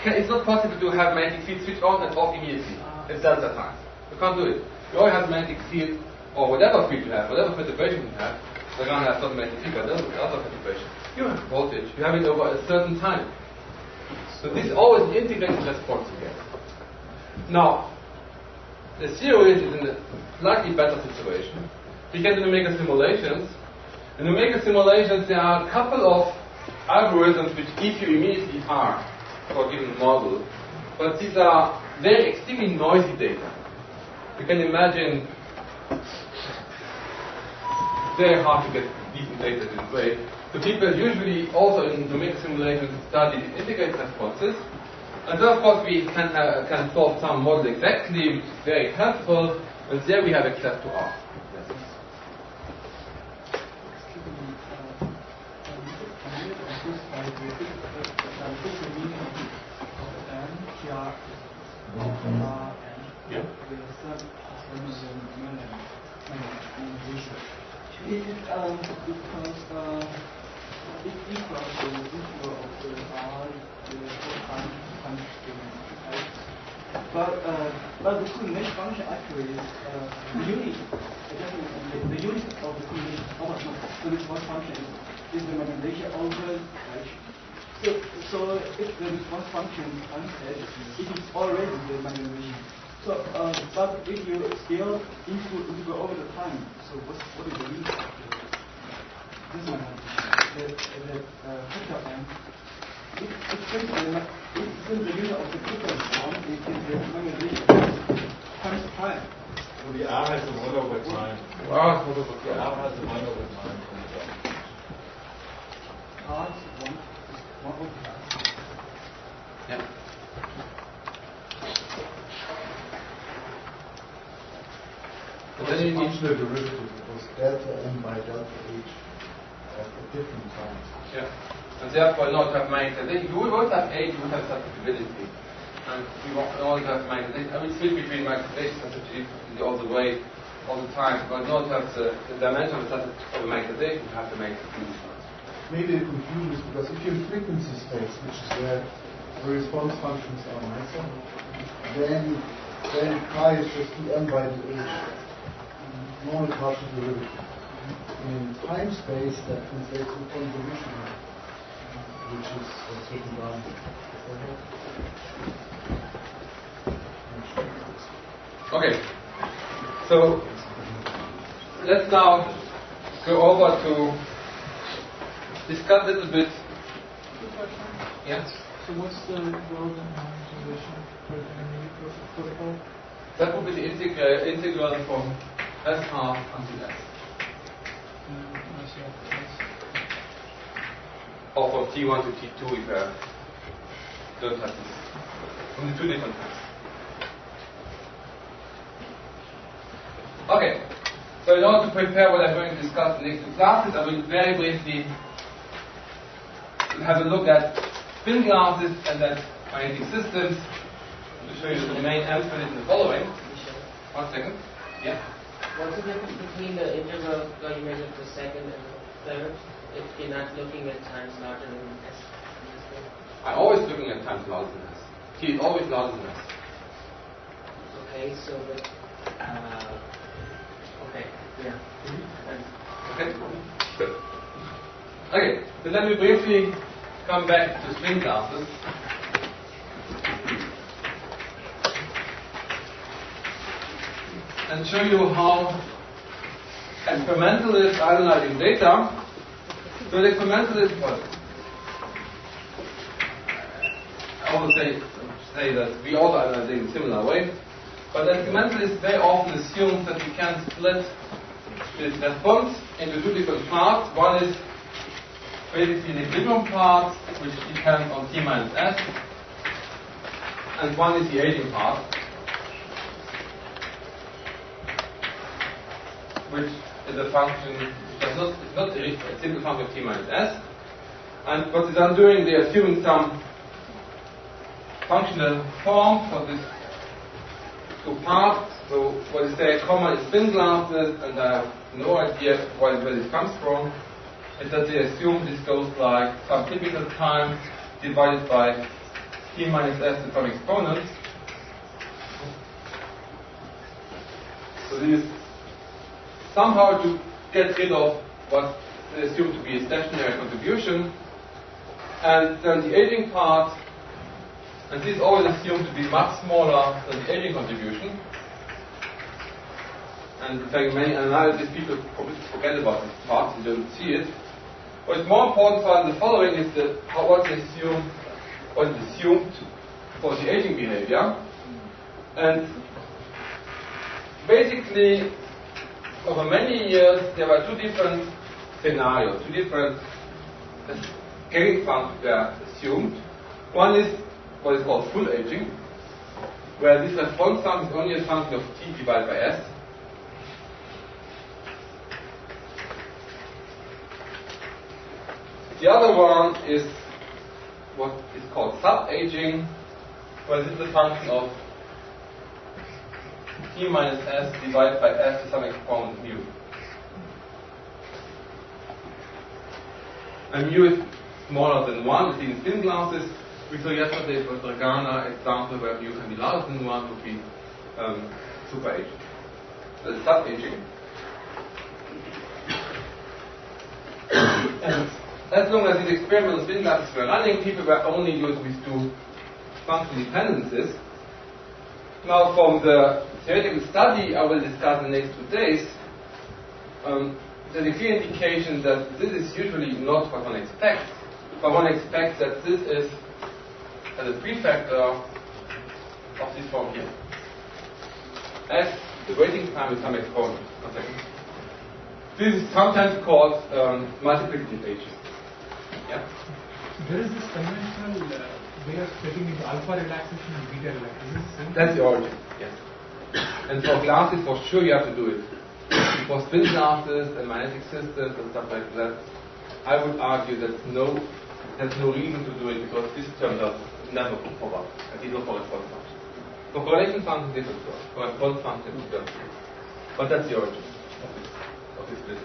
[SPEAKER 1] It's not possible to have magnetic field switch on and off immediately at delta time. You can't do it. You always have magnetic field, or whatever field you have, whatever perturbation you have. The gun has not magnetic field, but other perturbation. You have voltage. You have it over a certain time. So this is always an integrated response again. Now, the series is in a slightly better situation. We can do numerical simulations. In numerical simulations, there are a couple of algorithms which give you immediately R for a given model, but these are very extremely noisy data. You can imagine it's very hard to get decent data this way. So people usually also in numerical simulations study integrated responses, And so of course we can solve some model exactly, which is very helpful, and there we have access to R. Yeah.
[SPEAKER 10] It equals the integral of the R, the time right? But the coordination function actually is the unit. The unit of the coordination response function is the normalization over H. So if the response function times H, it is already the normalization. So but if you scale into over the time, so what is the unit of this normalization? The factor m. Since the unit of the factor is 1, it is the normalization times time.
[SPEAKER 2] So the R has a 1 over time.
[SPEAKER 1] Wow.
[SPEAKER 2] The R has a 1 over time.
[SPEAKER 10] R is 1 over time.
[SPEAKER 1] Yeah. But then you need
[SPEAKER 11] the derivative because delta m by delta h at different times.
[SPEAKER 1] Yeah. And therefore, in order to have magnetization, you would have H, you would have susceptibility. And we want in order to have magnetization, I mean, switch between magnetization and susceptibility all the way, all the time. But in order to have the dimension of the magnetization, you have to make it.
[SPEAKER 11] Maybe the confusion is because if you're in frequency space, which is where the response functions are nicer, then chi is just dm by dh, normal partial derivative. In time space, that translates to convolution, which is written down.
[SPEAKER 1] Okay, so let's now go over to discuss a little bit. Yes.
[SPEAKER 10] So what's the relevant normalization for the NME protocol?
[SPEAKER 1] That would be the integral from S half until S. Or from T1 to T2 if I don't have this. From the two different times. Okay, so in order to prepare what I'm going to discuss in the next two classes, I will very briefly have a look at spin glasses and at magnetic systems. To show you the main emphasis in the following.
[SPEAKER 5] Michel,
[SPEAKER 1] 1 second. Yeah.
[SPEAKER 5] what's the difference between the integral where you measure the second and the third if you're not looking at times larger than S?
[SPEAKER 1] I'm always looking at times larger than S. T is always larger than S.
[SPEAKER 5] Okay, so but okay, yeah.
[SPEAKER 1] Okay? Good. Okay, so let me briefly come back to spin glasses. And show you how experimentalists are analyzing data. So the experimentalists, well, I would say that we all are analyzing in a similar way. But the experimentalists very often assume that we can split this response into two different parts. One is basically the equilibrium part, which depends on T minus S, and one is the aging part, which is a function, it's not a simple function of T minus S. And what they're doing, they're assuming some functional form for these two parts. So what they say common is spin glasses, and I have no idea where this comes from. Is that they assume this goes like some typical time divided by T minus S to some exponent. So this is somehow to get rid of what they assume to be a stationary contribution. And then the aging part, and this is always assumed to be much smaller than the aging contribution. And in fact, many analysis people forget about this part, they don't see it. What's more important for the following is that what is assumed for the aging behavior. And basically, over many years, there were two different scenarios, two different scaling functions were assumed. One is what is called full aging, where this response function is only a function of t divided by s. The other one is what is called sub-aging, where this is a function of t minus s divided by s to some exponent mu. And mu is smaller than 1, it's in spin glasses. We saw yesterday with the Ghana example where mu can be larger than 1 would be super aging. That's sub-aging. And as long as these experimental spin glasses were running, people were only using these two function dependencies. Now, from the theoretical study I will discuss in the next 2 days, there's a clear indication that this is usually not what one expects, but one expects that this is as a prefactor of this form here, as the waiting time is some exponent. 1 second. This is sometimes called multiplicative aging. Yeah?
[SPEAKER 12] There is this conventional way of splitting into alpha relaxation and beta relaxation.
[SPEAKER 1] That's the origin, yes. And for glasses, for sure, you have to do it. For spin glasses and magnetic systems and stuff like that, I would argue that there's no reason to do it because this term does never pop up, at least not for response function. For correlation function, different story. For response function, different. But that's the origin of this split.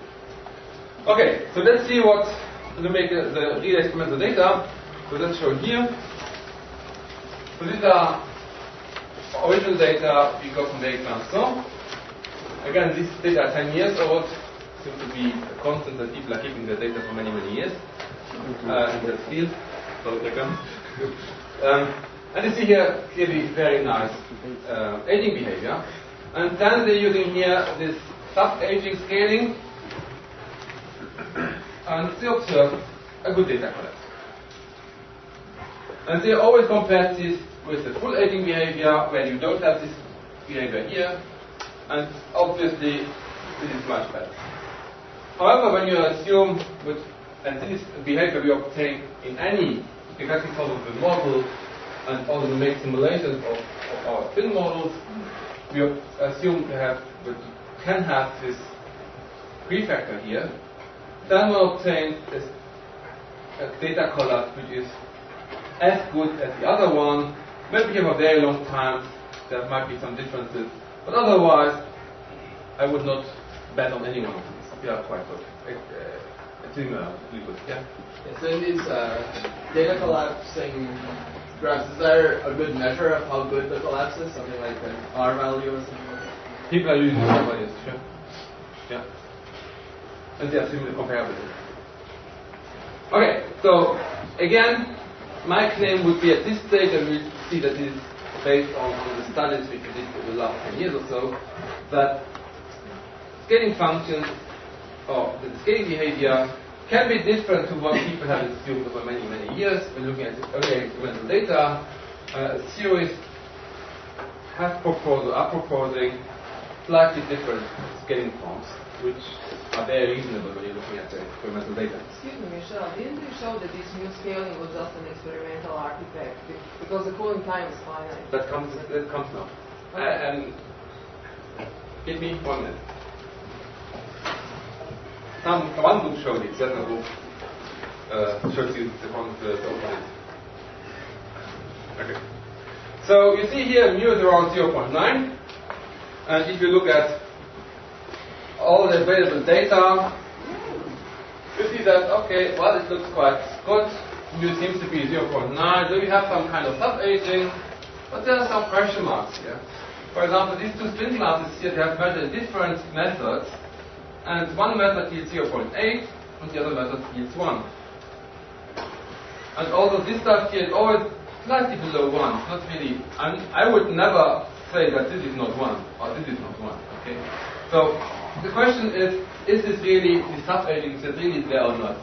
[SPEAKER 1] Okay, so let's see what to make the real experimental data. So that's shown here. So these are original data we got from the exam. Again, these data are 10 years old. Seems to be a constant that people are keeping their data for many, many years in that field. So and you see here clearly very nice aging behavior. And then they're using here this sub-aging scaling, and they observe a good data collapse. And they always compare this with the full aging behavior, where you don't have this behavior here, and obviously this is much better. However, when you assume and this behavior we obtain in any exactly solvable model, and also to make simulations of our spin models, we assume we can have this prefactor here. Then we obtain a data collapse which is as good as the other one. Maybe have a very long time, there might be some differences, but otherwise I would not bet on any one of these. They are quite good. Really good. Yeah?
[SPEAKER 13] So in these data collapsing graphs, is there a good measure of how good the collapse is? Something like an R value or something like that?
[SPEAKER 1] People are using R values, sure. Yeah. And they are similar comparable. Okay, so again, my claim would be at this stage, and we'll see that this is based on the studies we did for the last 10 years or so, that scaling functions, or the scaling behavior, can be different to what people have assumed over many, many years. When looking at early experimental data, theories are proposing slightly different scaling forms, which are very reasonable when you're looking at the experimental data.
[SPEAKER 14] Excuse me, Michel, didn't you show that this new scaling was just an experimental artifact because the cooling time is finite?
[SPEAKER 1] That comes now.
[SPEAKER 14] Okay.
[SPEAKER 1] Give me 1 minute. One group showed it, the other group shows you the opposite. Okay. So you see here mu is around 0.9, and if you look at all the available data, you see that, okay, well, it looks quite good. Mu seems to be 0.9, so we have some kind of sub-aging, but there are some question marks here. For example, these two spin glasses here, they have measured different methods, and one method yields 0.8, and the other method yields 1. And although this stuff here is always slightly below 1, not really, I would never say that this is not 1, or this is not 1, okay? So, the question is this really, the sub-aging, is it really there or not?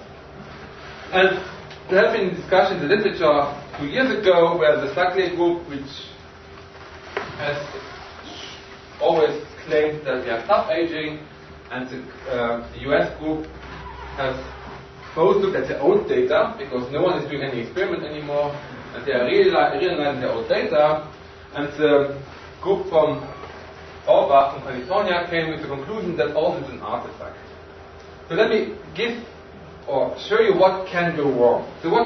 [SPEAKER 1] And there have been discussions in the literature 2 years ago where the Sackley group, which has always claimed that we are sub-aging, and the US group has both looked at their old data, because no one is doing any experiment anymore, and they are reanalyzing their old data, and the group from Auerbach from California came with the conclusion that all this is an artifact. So let me give or show you what can go wrong. So why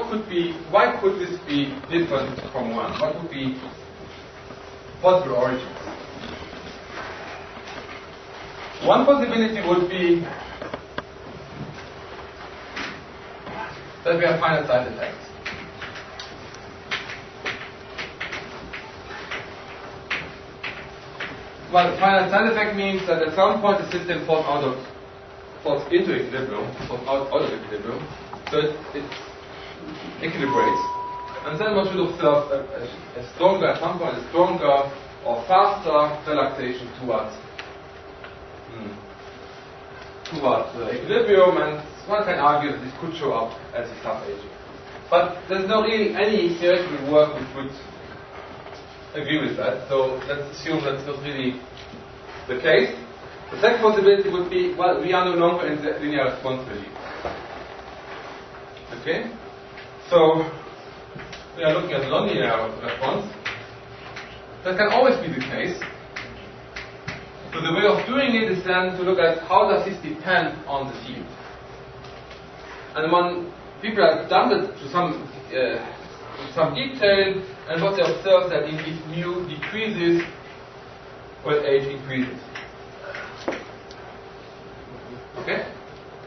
[SPEAKER 1] could this be different from one? What would be possible origins? One possibility would be that we have finite side effects. Well, finite side effect means that at some point the system falls into equilibrium, falls out of equilibrium, so it equilibrates. And then one should observe a stronger, at some point, a stronger or faster relaxation towards equilibrium, and one can argue that this could show up as a sub-aging. But there's not really any theoretical work which would agree with that, so let's assume that's not really the case. The second possibility would be, well, we are no longer in the linear response regime. Okay? So, we are looking at nonlinear response. That can always be the case. So the way of doing it is then to look at how does this depend on the field. And when people have done it to some detail, and what they observe that indeed mu decreases when age increases. Okay?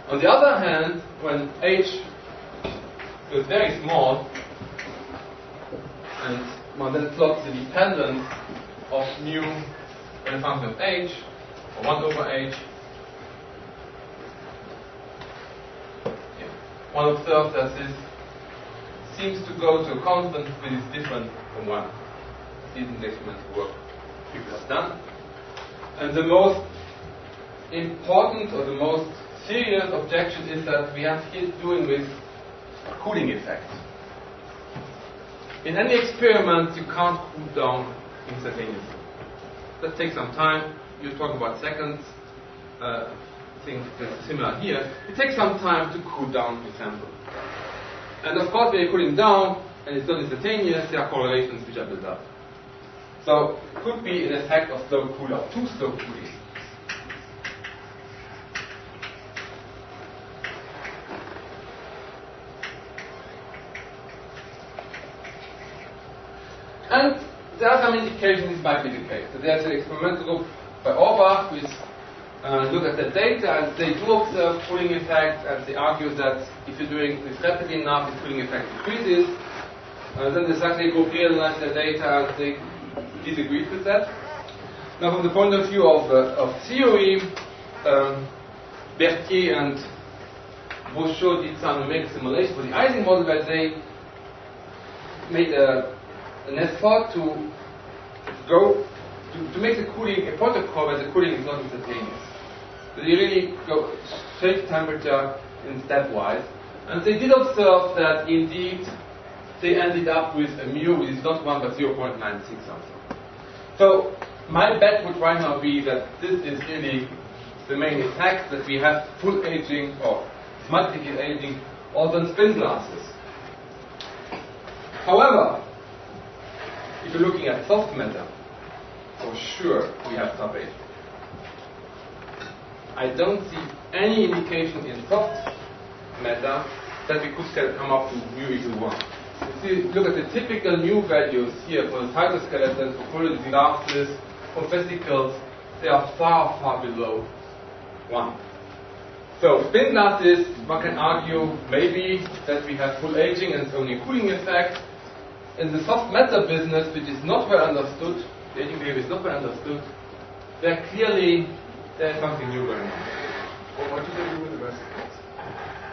[SPEAKER 1] On the other hand, when age is very small, and one then plots the dependence of mu in a function of age, or 1 over age, one observes that this seems to go to a constant which is different from 1. This is the experimental work people have done. And the most important or the most serious objection is that we have here doing with cooling effects. In any experiment, you can't cool down instantaneously. That takes some time. You talk about seconds. I think that's similar here. It takes some time to cool down the sample. And of course, when you're cooling down and it's not instantaneous, there are correlations which are built up. So it could be an effect of slow cool-off, too slow cooling. And there are some indications this might be the case. So there's an experimental group by Auerbach which look at the data, and they do observe cooling effects, and they argue that if you're doing this rapidly enough, the cooling effect decreases. Then the Saclay group realized the data, and they disagreed with that. Now, from the point of view of theory, Berthier and Brochot did some numerical simulation for the Ising model, where they made an effort to make the cooling a protocol where the cooling is not instantaneous. So they really go straight temperature in stepwise, and they did observe that indeed they ended up with a mu which is not 1 but 0.96 something. So my bet would right now be that this is really the main effect, that we have full aging or multiple aging also in spin glasses. However, if you're looking at soft matter, for sure we have sub-aging. I don't see any indication in soft matter that we could come up to mu equal 1. If you look at the typical mu values here for the cytoskeletons, for collagen glasses, for vesicles, they are far, far below 1. So spin glasses, one can argue maybe that we have full aging and it's only a cooling effect. In the soft matter business, which is not well understood, the aging behavior is not well understood, there's something new going on.
[SPEAKER 2] Well, what do they do with the vesicles?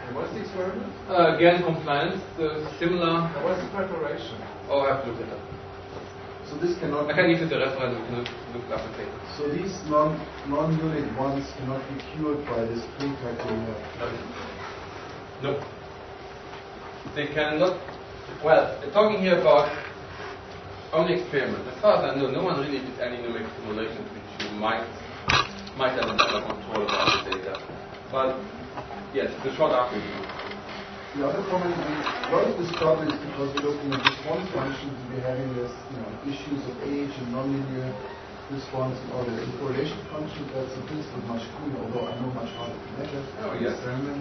[SPEAKER 2] And what's the experiment?
[SPEAKER 1] Again, compliance, similar.
[SPEAKER 2] And what's the preparation?
[SPEAKER 1] Oh, I have to look it up.
[SPEAKER 11] So this cannot.
[SPEAKER 1] I can give you the reference. We can look up and take it.
[SPEAKER 11] So these non-unit ones cannot be cured by this pre-packing.
[SPEAKER 1] No. They cannot. Well, we're talking here about only experiments. As far as I know, no one really did any numerical simulations which you might have better control about the data. But yes, the short answer is no.
[SPEAKER 11] The other comment, a lot of this problem is because we're looking at response functions and we're having this, issues of age and nonlinear response and all that. The correlation function, that's in principle much cooler, although I know much harder to measure.
[SPEAKER 1] Oh, yes.
[SPEAKER 11] Experiment,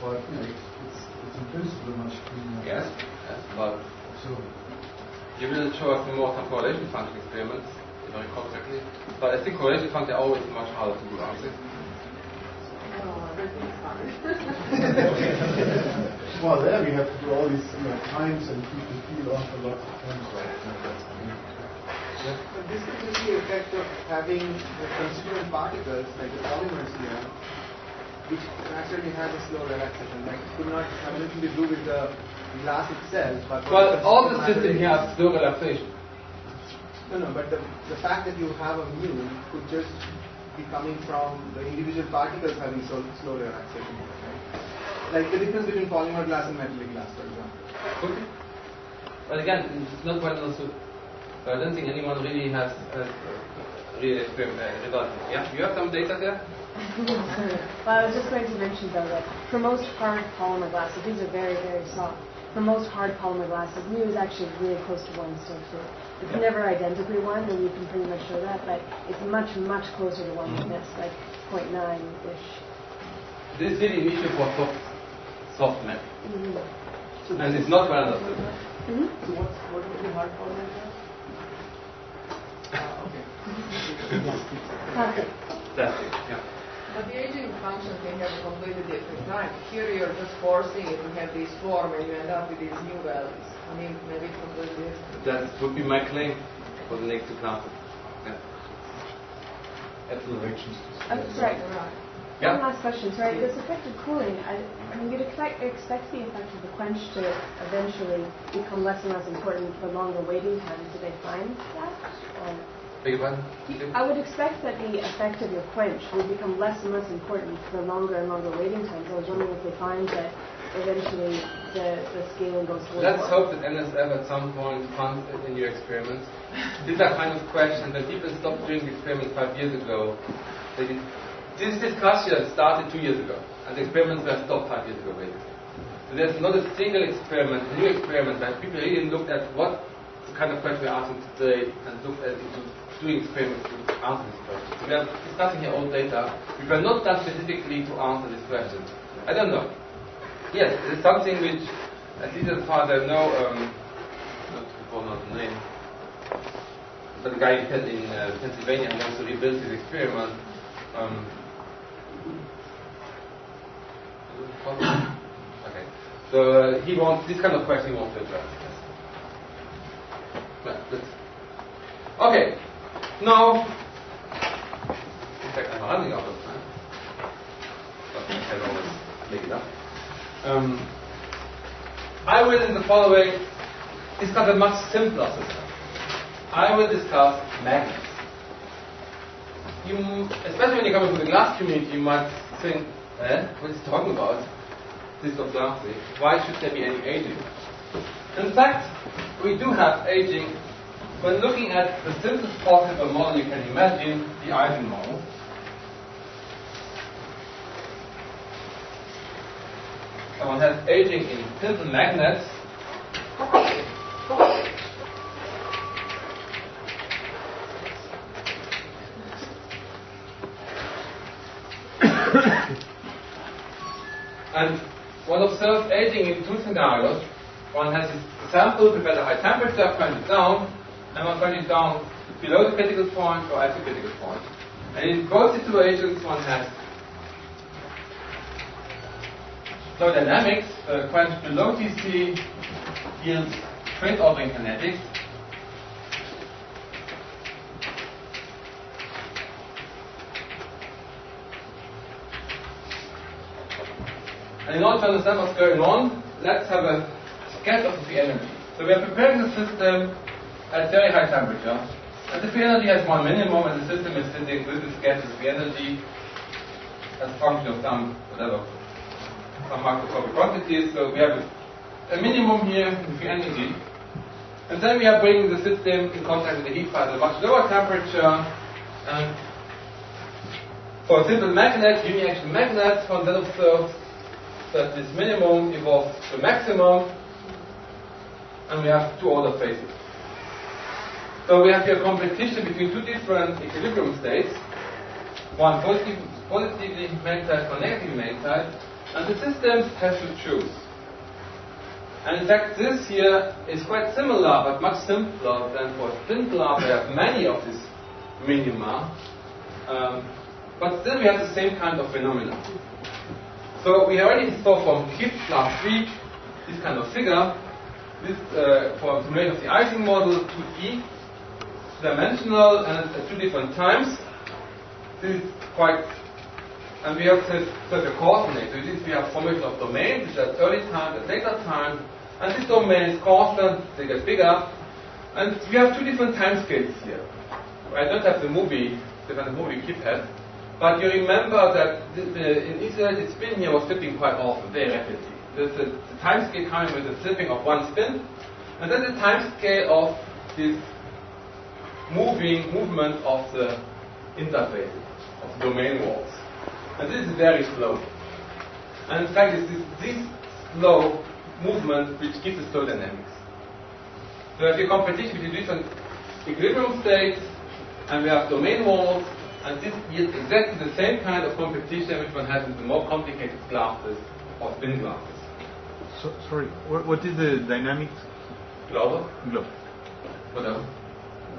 [SPEAKER 11] but it's in principle much cleaner.
[SPEAKER 1] Yes, but
[SPEAKER 11] so
[SPEAKER 1] you will show us more some correlation function experiments, if I recall correctly. But I think correlation functions are always much harder to do, aren't they?
[SPEAKER 11] Well, there we have to do all these times and people feel on for lots of times.
[SPEAKER 6] But this is just the effect of having the constituent particles, like the polymers here, which naturally have a slow relaxation. Like it could not have anything to do with the glass itself. But
[SPEAKER 1] well, all the system here has slow relaxation.
[SPEAKER 6] No, but the fact that you have a mu could just be coming from the individual particles having slow relaxation. Right? Like the difference between polymer glass and metallic glass, for example.
[SPEAKER 1] Okay. But again, it's not quite understood. So I don't think anyone really has real results. Yeah, you have some data there?
[SPEAKER 15] Well, I was just going to mention though that for most hard polymer glasses, these are very, very soft. For most hard polymer glasses, mu is actually really close to 1 still too. It's never identically 1, and you can pretty much show that, but it's much, much closer to 1 than this, like 0.9-ish.
[SPEAKER 1] This is really an issue for soft metal. And it's not well understood.
[SPEAKER 11] So what is the hard polymer glass?
[SPEAKER 1] That's it, yeah.
[SPEAKER 14] But the aging function can have a completely different kind. Here you're just forcing it to have this form and you end up with these new values. I mean, maybe it's completely different.
[SPEAKER 1] That would be my claim for the next 2 classes. Yeah.
[SPEAKER 2] Acceleration.
[SPEAKER 15] Sorry.
[SPEAKER 1] Yeah.
[SPEAKER 15] One last question. Sorry, this effect of cooling, I mean, you'd expect the effect of the quench to eventually become less and less important the longer waiting time. Do they find that? I would expect that the effect of your quench would become less and less important the longer and longer waiting times. I was wondering if they find that eventually the scaling goes towards.
[SPEAKER 1] Let's hope that NSF at some point funds it in your experiments. These are kind of questions when people stopped doing the experiments 5 years ago. This discussion started 2 years ago, and the experiments were stopped 5 years ago, basically. So there's not a single experiment, a new experiment, where people really looked at what the kind of question we're asking today and looked at into doing experiments to answer this question. So we are discussing here all data. We were not done specifically to answer this question. I don't know. Yes, it's something which, at least as far as I know, not the name, but the guy in Pennsylvania wants to rebuild his experiment. Okay. So he wants this kind of question. He wants to address. Yes. Okay. Now, in fact, I'm running out of time. But I can always make it up. I will, in the following, discuss a much simpler system. I will discuss magnets. Especially when you come into the glass community, you might think, what is he talking about? This of glass. Why should there be any aging? In fact, we do have aging when looking at the simplest possible model you can imagine, the Eisen model. Someone has aging in simple magnets. And one observes aging in 2 scenarios. One has his sample prepared at a high temperature, quench it down, and one quench it down below the critical point or at the critical point. And in both situations, one has flow dynamics. The quench below TC yields straight ordering kinetics. And in order to understand what's going on, let's have a sketch of the free energy. So we are preparing the system at very high temperature. And the free energy has one minimum, and the system is sitting with the sketch of free energy as a function of some macroscopic quantities. So we have a minimum here in free energy. And then we are bringing the system in contact with the heat pipe at a much lower temperature. And for a simple magnet, uniaction magnet, one then observes that this minimum evolves to maximum, and we have two order phases. So we have here competition between two different equilibrium states, one positively magnetized, one negatively magnetized, and the systems have to choose. And in fact, this here is quite similar, but much simpler than for spin glass. We have many of these minima, but still we have the same kind of phenomena. So we already saw from KIP last week this kind of figure. This for the rate of the Ising model, 2D dimensional and at two different times. This is quite, and we have such a coarsening. So this we have formation of domains, which are at early time, at later time, and this domain is constant, they get bigger, and we have two different time scales here. I don't have the kind of movie KIP has, but you remember that in Israel the spin here was slipping quite often, very rapidly. There's the time scale coming with the slipping of one spin, and then the time scale of this movement of the interfaces, of the domain walls. And this is very slow. And in fact, it's this slow movement which gives the slow dynamics. So we have a competition between different equilibrium states, and we have domain walls, and this yields exactly the same kind of competition which one has in the more complicated glasses or spin glasses.
[SPEAKER 16] So, sorry, what is the dynamics?
[SPEAKER 1] Globe.
[SPEAKER 16] Whatever.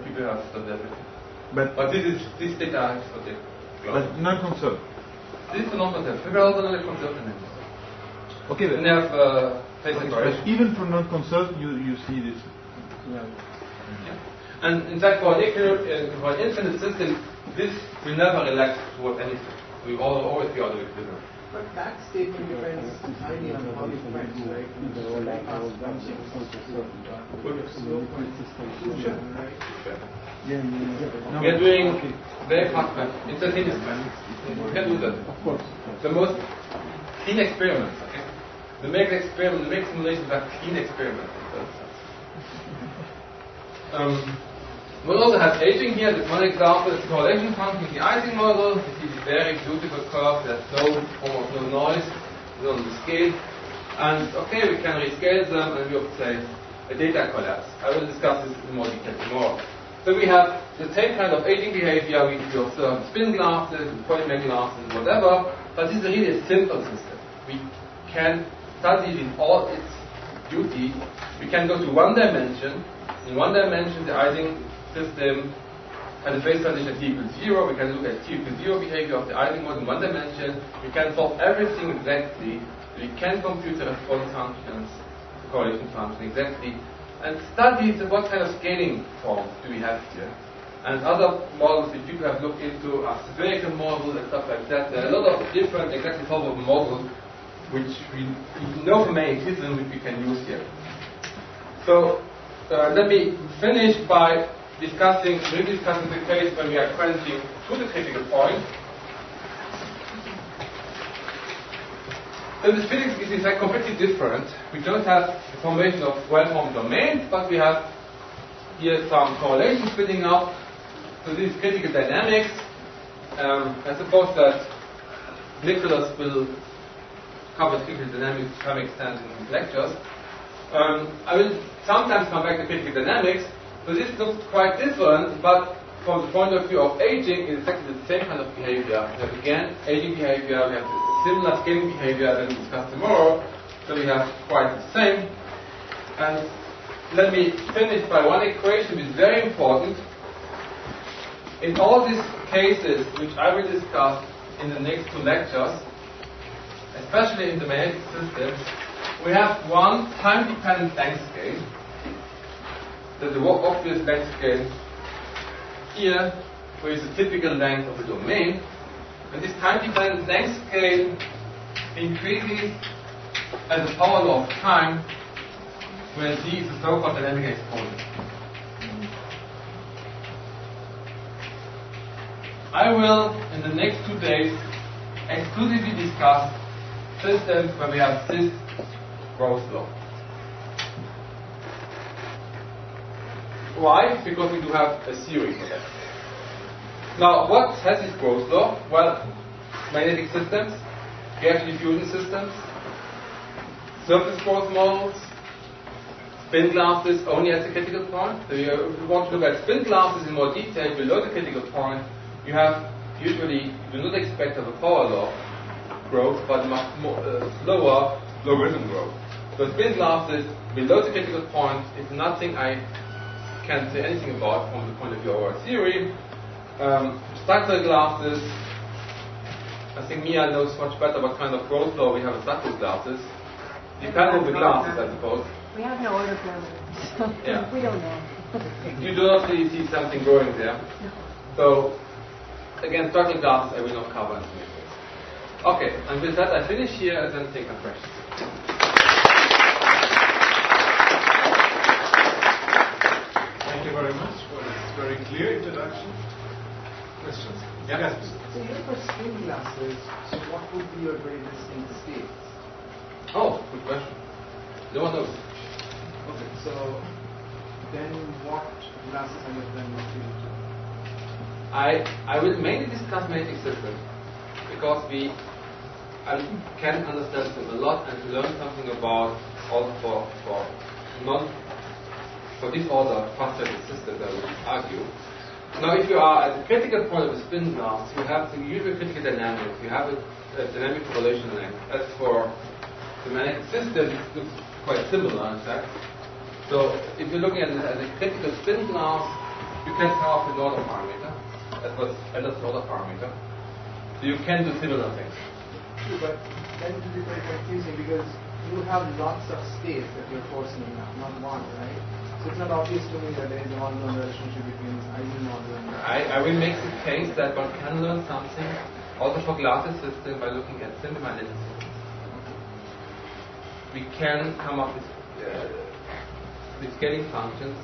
[SPEAKER 1] People have studied everything.
[SPEAKER 16] But
[SPEAKER 1] this data is for the globe.
[SPEAKER 16] But non-conserved.
[SPEAKER 1] This is non-conserved. People also not conserved dynamics.
[SPEAKER 16] Okay.
[SPEAKER 1] And they have phase separation.
[SPEAKER 16] Even for non-conserved, you see this.
[SPEAKER 1] Yeah. And in fact, for an infinite system, this will never relax towards anything. We will always be out of equilibrium.
[SPEAKER 6] But that statement depends highly on how you meant, right?
[SPEAKER 1] We are doing very fast math. It's a thin experiment. We can do that.
[SPEAKER 7] Of course.
[SPEAKER 1] The most clean experiments. Okay? The make simulations are clean experiments. We'll also have aging here. This one example is the correlation function in the Ising model. You see this very beautiful curve. There's almost no noise. It's on the scale. And okay, we can rescale them and we obtain a data collapse. I will discuss this in more detail tomorrow. So we have the same kind of aging behavior. We observe spin glasses, polymer glasses, whatever. But this is really a simple system. We can study it in all its beauty. We can go to one dimension. In one dimension, the Ising system has a phase transition t equals 0. We can look at t equals 0 behavior of the Ising model in one dimension. We can solve everything exactly. We can compute the response functions, the correlation function exactly, and study what kind of scaling forms do we have here. And other models that people have looked into are spherical models and stuff like that. There are a lot of different exactly solvable models which we know from magnetism which we can use here. So let me finish by discussing the case when we are quenching to the critical point. So the physics is in fact completely different. We don't have the formation of well-formed domains, but we have here some correlations building up. So this is critical dynamics. I suppose that Nicholas will cover critical dynamics to some extent in his lectures. I will sometimes come back to critical dynamics. So this looks quite different, but from the point of view of aging, it's exactly the same kind of behavior. We have again aging behavior, we have similar scaling behavior that we discuss tomorrow. So we have quite the same. And let me finish by one equation which is very important. In all these cases, which I will discuss in the next two lectures, especially in the magnetic systems, we have one time-dependent length scale. There's the obvious length scale here, where is the typical length of the domain. And this time-dependent length scale increases as the power law of time, where d is a so-called dynamic exponent. I will, in the next 2 days, exclusively discuss systems where we have this growth law. Why? Because we do have a series of that. Now, what has this growth law? Well, magnetic systems, gas diffusion systems, surface force models, spin glasses only at the critical point. So if you want to look at spin glasses in more detail below the critical point, you have usually, you do not expect of a power law growth, but much more slower logarithm growth. So spin glasses below the critical point is nothing I can say anything about from the point of view of our theory. Structural glasses, I think Mia knows much better what kind of growth law we have in structural glasses. Depends on the glasses, I suppose.
[SPEAKER 15] We have no order parameters, so
[SPEAKER 1] Yeah.
[SPEAKER 15] we don't know.
[SPEAKER 1] You do not really see something growing there. So, again, structural glasses I will not cover in this case. Okay, and with that I finish here and then take some questions.
[SPEAKER 9] Thank you very much for this very clear introduction. Questions?
[SPEAKER 1] Yeah.
[SPEAKER 9] Yes.
[SPEAKER 6] So here for spin glasses, so what would be your very distinct states?
[SPEAKER 1] Oh, good question. No one knows.
[SPEAKER 6] Okay, so then what glasses are you then referring to?
[SPEAKER 1] I will mainly discuss magnetic systems because we can understand them a lot and learn something about also for disorder frustrated systems, I would argue. Now, if you are at the critical point of a spin glass, you have the usual critical dynamics. You have a dynamic correlation length. As for the magnetic system, it looks quite similar, in fact. So, if you're looking at a critical spin glass, you can have an order parameter. That was Anderson order parameter. So you can do similar things.
[SPEAKER 6] True, but then it will be very confusing because you have lots of states that you're forcing now, not one, right? So it's not obvious to me that there is a one-to-one relationship between ideal model and
[SPEAKER 1] I will make the case that one can learn something also for glasses system by looking at simple magnetic systems. We can come up with scaling functions,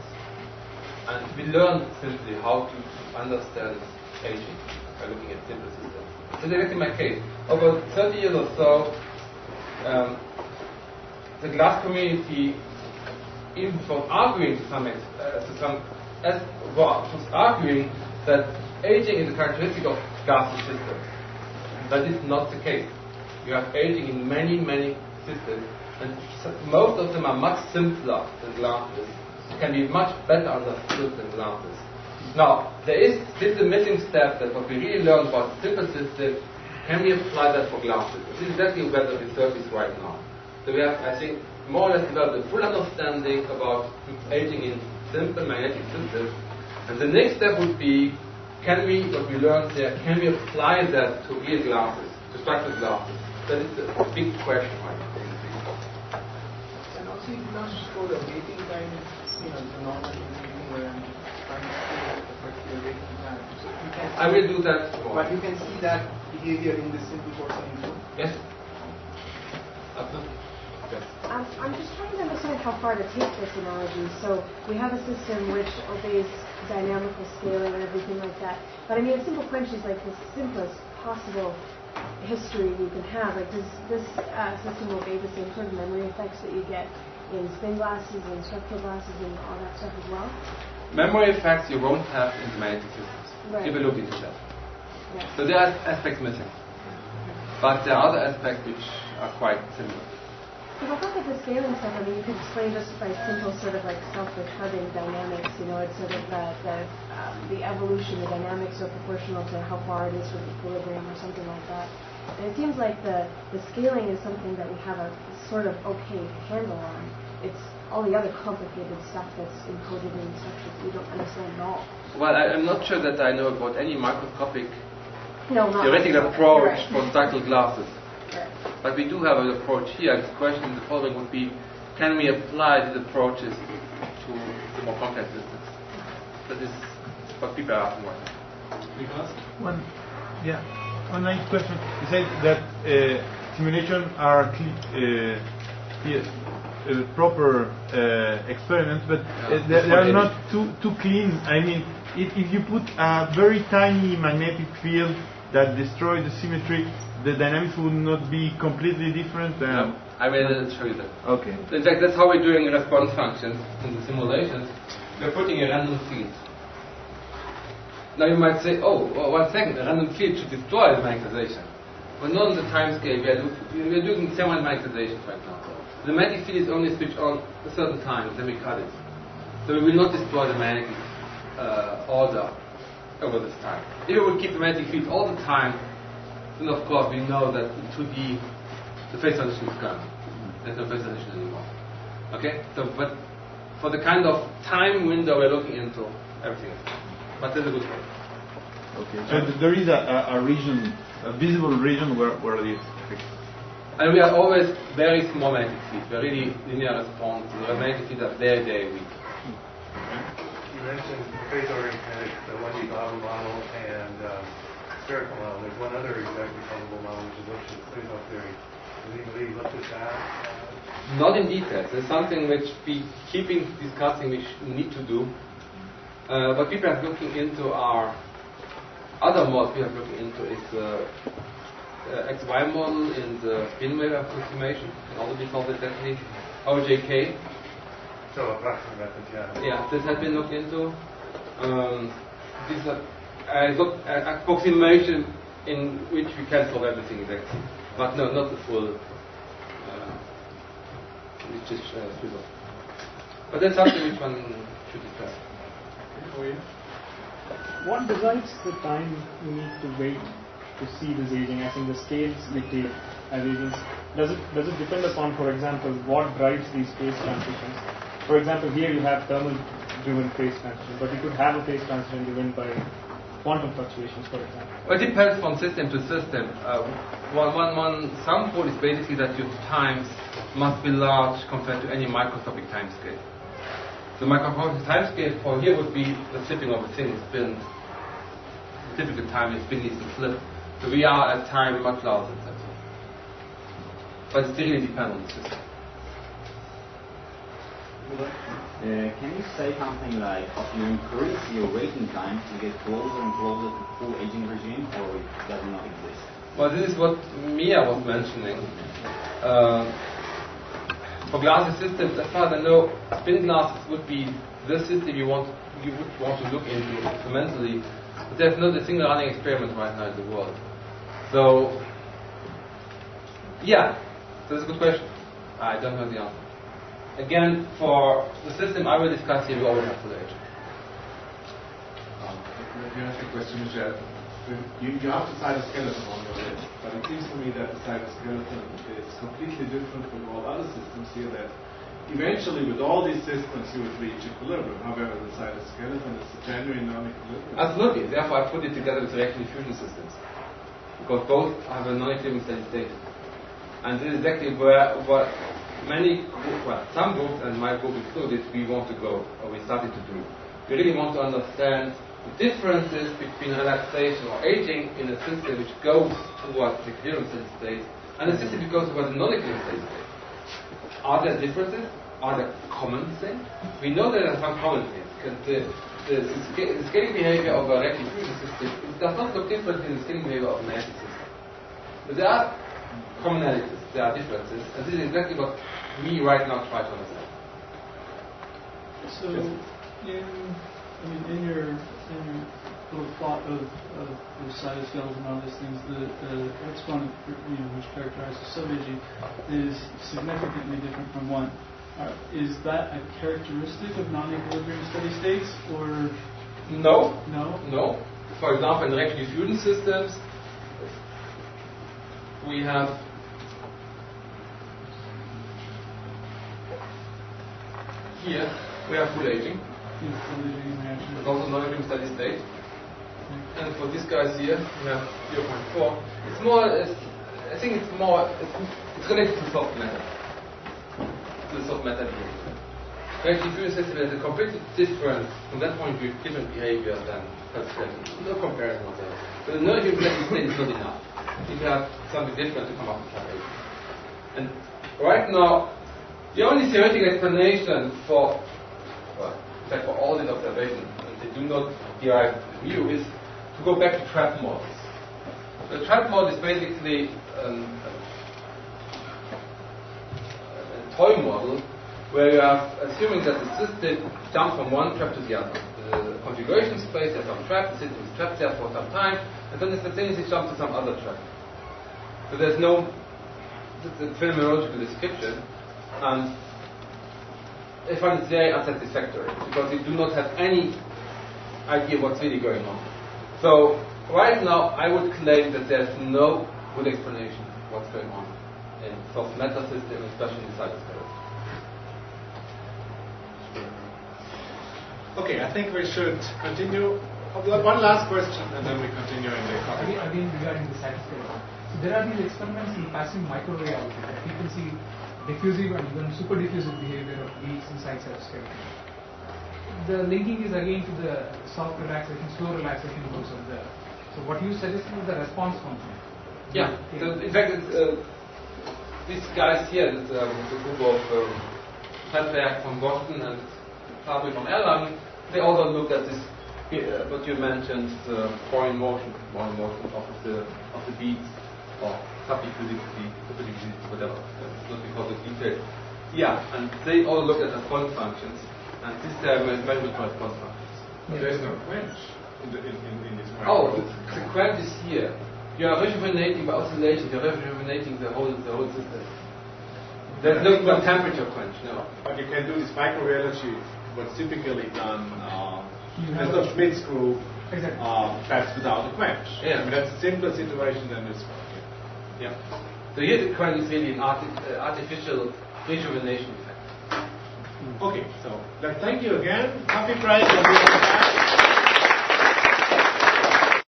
[SPEAKER 1] and we learn simply how to understand aging by looking at simple systems. So that's exactly my case. Over 30 years or so, the glass community, even from arguing was arguing that aging is a characteristic of glass systems. That is not the case. You have aging in many, many systems, and most of them are much simpler than glasses. Can be much better understood than glasses. Now, there is still the missing step that what we really learn about simple systems, can we apply that for glasses? This is exactly where the research is right now. So we have, I think, more or less developed a full understanding about aging in simple magnetic systems. And the next step would be, can we, what we learned there, can we apply that to real glasses, to structured glasses? That is a big question right now.
[SPEAKER 6] And also you not show the waiting time, the normal waiting and time to particular waiting time. So you can
[SPEAKER 1] I will do that tomorrow.
[SPEAKER 6] But you can see that behavior in this simple coarsening too.
[SPEAKER 1] Yes. Absolutely. Yes.
[SPEAKER 15] I'm just trying to understand how far to take this analogy. So we have a system which obeys dynamical scaling and everything like that. But I mean, a simple quench is like the simplest possible history you can have. Like, does this system obey the same sort of memory effects that you get in spin glasses and structural glasses and all that stuff as well?
[SPEAKER 1] Memory effects you won't have in the magnetic systems.
[SPEAKER 15] Right.
[SPEAKER 1] If you look into that.
[SPEAKER 15] Yeah.
[SPEAKER 1] So there are aspects missing. But there are other aspects which are quite similar.
[SPEAKER 15] Because I thought that the scaling stuff, I mean, you could explain just by simple sort of like self-retarding dynamics, it's sort of the evolution, the dynamics are proportional to how far it is from equilibrium or something like that. And it seems like the scaling is something that we have a sort of okay handle on. It's all the other complicated stuff that's encoded in structures that we don't understand at all.
[SPEAKER 1] Well, I'm not sure that I know about any microscopic
[SPEAKER 15] microscopic.
[SPEAKER 1] theoretical approach
[SPEAKER 15] Right.
[SPEAKER 1] for structural glasses.
[SPEAKER 15] Right.
[SPEAKER 1] But we do have an approach here. The question the following would be, can we apply these approaches to the more complex systems? That is what people are asking right now.
[SPEAKER 16] One nice question. You said that simulations are proper experiments, but they are not too clean. I mean, if you put a very tiny magnetic field that destroys the symmetry, the dynamics would not be completely different.
[SPEAKER 1] No, I will show you that.
[SPEAKER 16] Okay.
[SPEAKER 1] In fact, that's how we're doing response functions in the simulations. We're putting a random field. Now you might say, oh, well, 1 second, a random field should destroy the magnetization. But not on the time scale. We're doing thermal magnetizations right now. the magnetic field is only switched on a certain time, then we cut it. So we will not destroy the magnetic order over this time. If we would keep the magnetic field all the time, then of course we know that in 2D the phase transition is gone. There's no phase transition anymore. Okay? So, but for the kind of time window we're looking into, everything is fine. But there's a good point.
[SPEAKER 16] Okay. So there is a region, a visible region where this fixed.
[SPEAKER 1] And we are always very small magnetic fields. We're really linear response. The magnetic fields are very, very weak.
[SPEAKER 2] You mentioned phase-oriented kinetics, the 1D Baba model, and spherical model. There's one other exactly probable model, which is ocean signal theory. Has anybody looked at that?
[SPEAKER 1] Not in detail. There's something which we keeping discussing, which we need to do. What people are looking into are other models we are looking into is the XY model in the spin wave approximation. Can also be solved exactly. OJK.
[SPEAKER 2] So approximate method, yeah.
[SPEAKER 1] Yeah, this has been looked into. This is an approximation in which we can solve everything exactly, but no, not the full. Which is trivial. But that's something which one should discuss.
[SPEAKER 3] What decides the time you need to wait to see this aging? I think the scales dictate as aging. Does it depend upon, for example, what drives these phase transitions? For example, here you have thermal-driven phase transition, but you could have a phase transition driven by quantum fluctuations, for example.
[SPEAKER 1] Well, it depends from system to system. Some rule is basically that your times must be large compared to any microscopic time scale. The microscopic time scale for here would be the flipping of a single spin. The typical time is spin needs to flip. So we are at time much larger than that. But it really depends on the system.
[SPEAKER 17] Can you say something like, if you increase your waiting time, you get closer and closer to full aging regime, or it does not exist?
[SPEAKER 1] Well, this is what Mia was mentioning. For glasses systems, as far as I know, spin glasses would be the system you would want to look into experimentally. But there's not a single running experiment right now in the world. So, yeah, that's a good question. I don't know the answer. Again, for the system I will discuss here, we always have full aging.
[SPEAKER 9] Let me ask you a question, Michel. You have the cytoskeleton on your list, but it seems to me that the cytoskeleton is completely different from all other systems here, that eventually with all these systems you would reach equilibrium. However, the cytoskeleton is a genuine non-equilibrium.
[SPEAKER 1] Absolutely. Therefore I put it together with reaction diffusion systems. Because both have a non-equilibrium steady state. And this is exactly where some groups, and my group included, we want to go, or we started to do. We really want to understand the differences between relaxation or aging in a system which goes towards the equilibrium steady state and a system which goes towards the non-equilibrium steady state. Are there differences? Are there common things? We know there are some common things, because the scaling behavior of a reaction diffusion system does not look different in the scaling behavior of an magnetic system. But there are commonalities, there are differences, and this is exactly what we right now try to understand.
[SPEAKER 18] So, in your little thought of the cytoskeleton and all these things, the exponent, which characterizes subaging, is significantly different from one. Is that a characteristic of non-equilibrium steady states, or
[SPEAKER 1] no?
[SPEAKER 18] No.
[SPEAKER 1] For example, in reaction diffusion systems, we have here full aging. But also non-equilibrium steady state. And for these guys here, we have 0.4. It's more, I think it's related to soft matter. To the soft matter behavior. Reaction diffusion system has a completely different, from that point of view, different behavior than cytoskeleton. No comparison whatsoever. But the non-equilibrium steady state is not enough. You have something different to come up with that aging. And right now, the only theoretical explanation for all these observations, and they do not derive from you, is to go back to trap models. The trap model is basically a toy model where you are assuming that the system jumps from one trap to the other. The configuration space has some trap, the system is trapped there for some time, and then instantaneously jumps to some other trap. So there's no phenomenological description. And I find it very unsatisfactory because we do not have any idea what's really going on. So right now I would claim that there's no good explanation of what's going on in soft matter system, especially in cytoskeleton.
[SPEAKER 9] Okay, I think we should continue. One last question, and then we continue in the topic.
[SPEAKER 12] Again, regarding the cytoskeleton. So there are these experiments in passive microreality that people see diffusive and even super diffusive behavior of beads inside cytoskeleton. The linking is again to the soft relaxation, slow relaxation also there. So what you suggested is the response function.
[SPEAKER 1] Yeah. So in fact, it's, these guys here, this the group of Handwerk from Boston and Fabri from Erlangen, they also looked at this, what you mentioned, the foreign motion of the beads, or subdifusivity, whatever. It's not because of detail. Yeah, and they all looked at response functions, and this measurement for response functions.
[SPEAKER 9] But there's no quench in this micro.
[SPEAKER 1] Oh, the quench is here. You are rejuvenating by oscillation. You are rejuvenating the whole system. There's no temperature quench, no.
[SPEAKER 9] But you can do this microreality. What's typically done. There's no Schmidt screw.
[SPEAKER 12] Exactly.
[SPEAKER 9] That's without a quench.
[SPEAKER 1] Yeah.
[SPEAKER 9] I mean, that's a simpler situation than this one.
[SPEAKER 1] Yeah. So here the quench is really an artificial rejuvenation effect.
[SPEAKER 9] Okay, so thank you again. Happy Friday.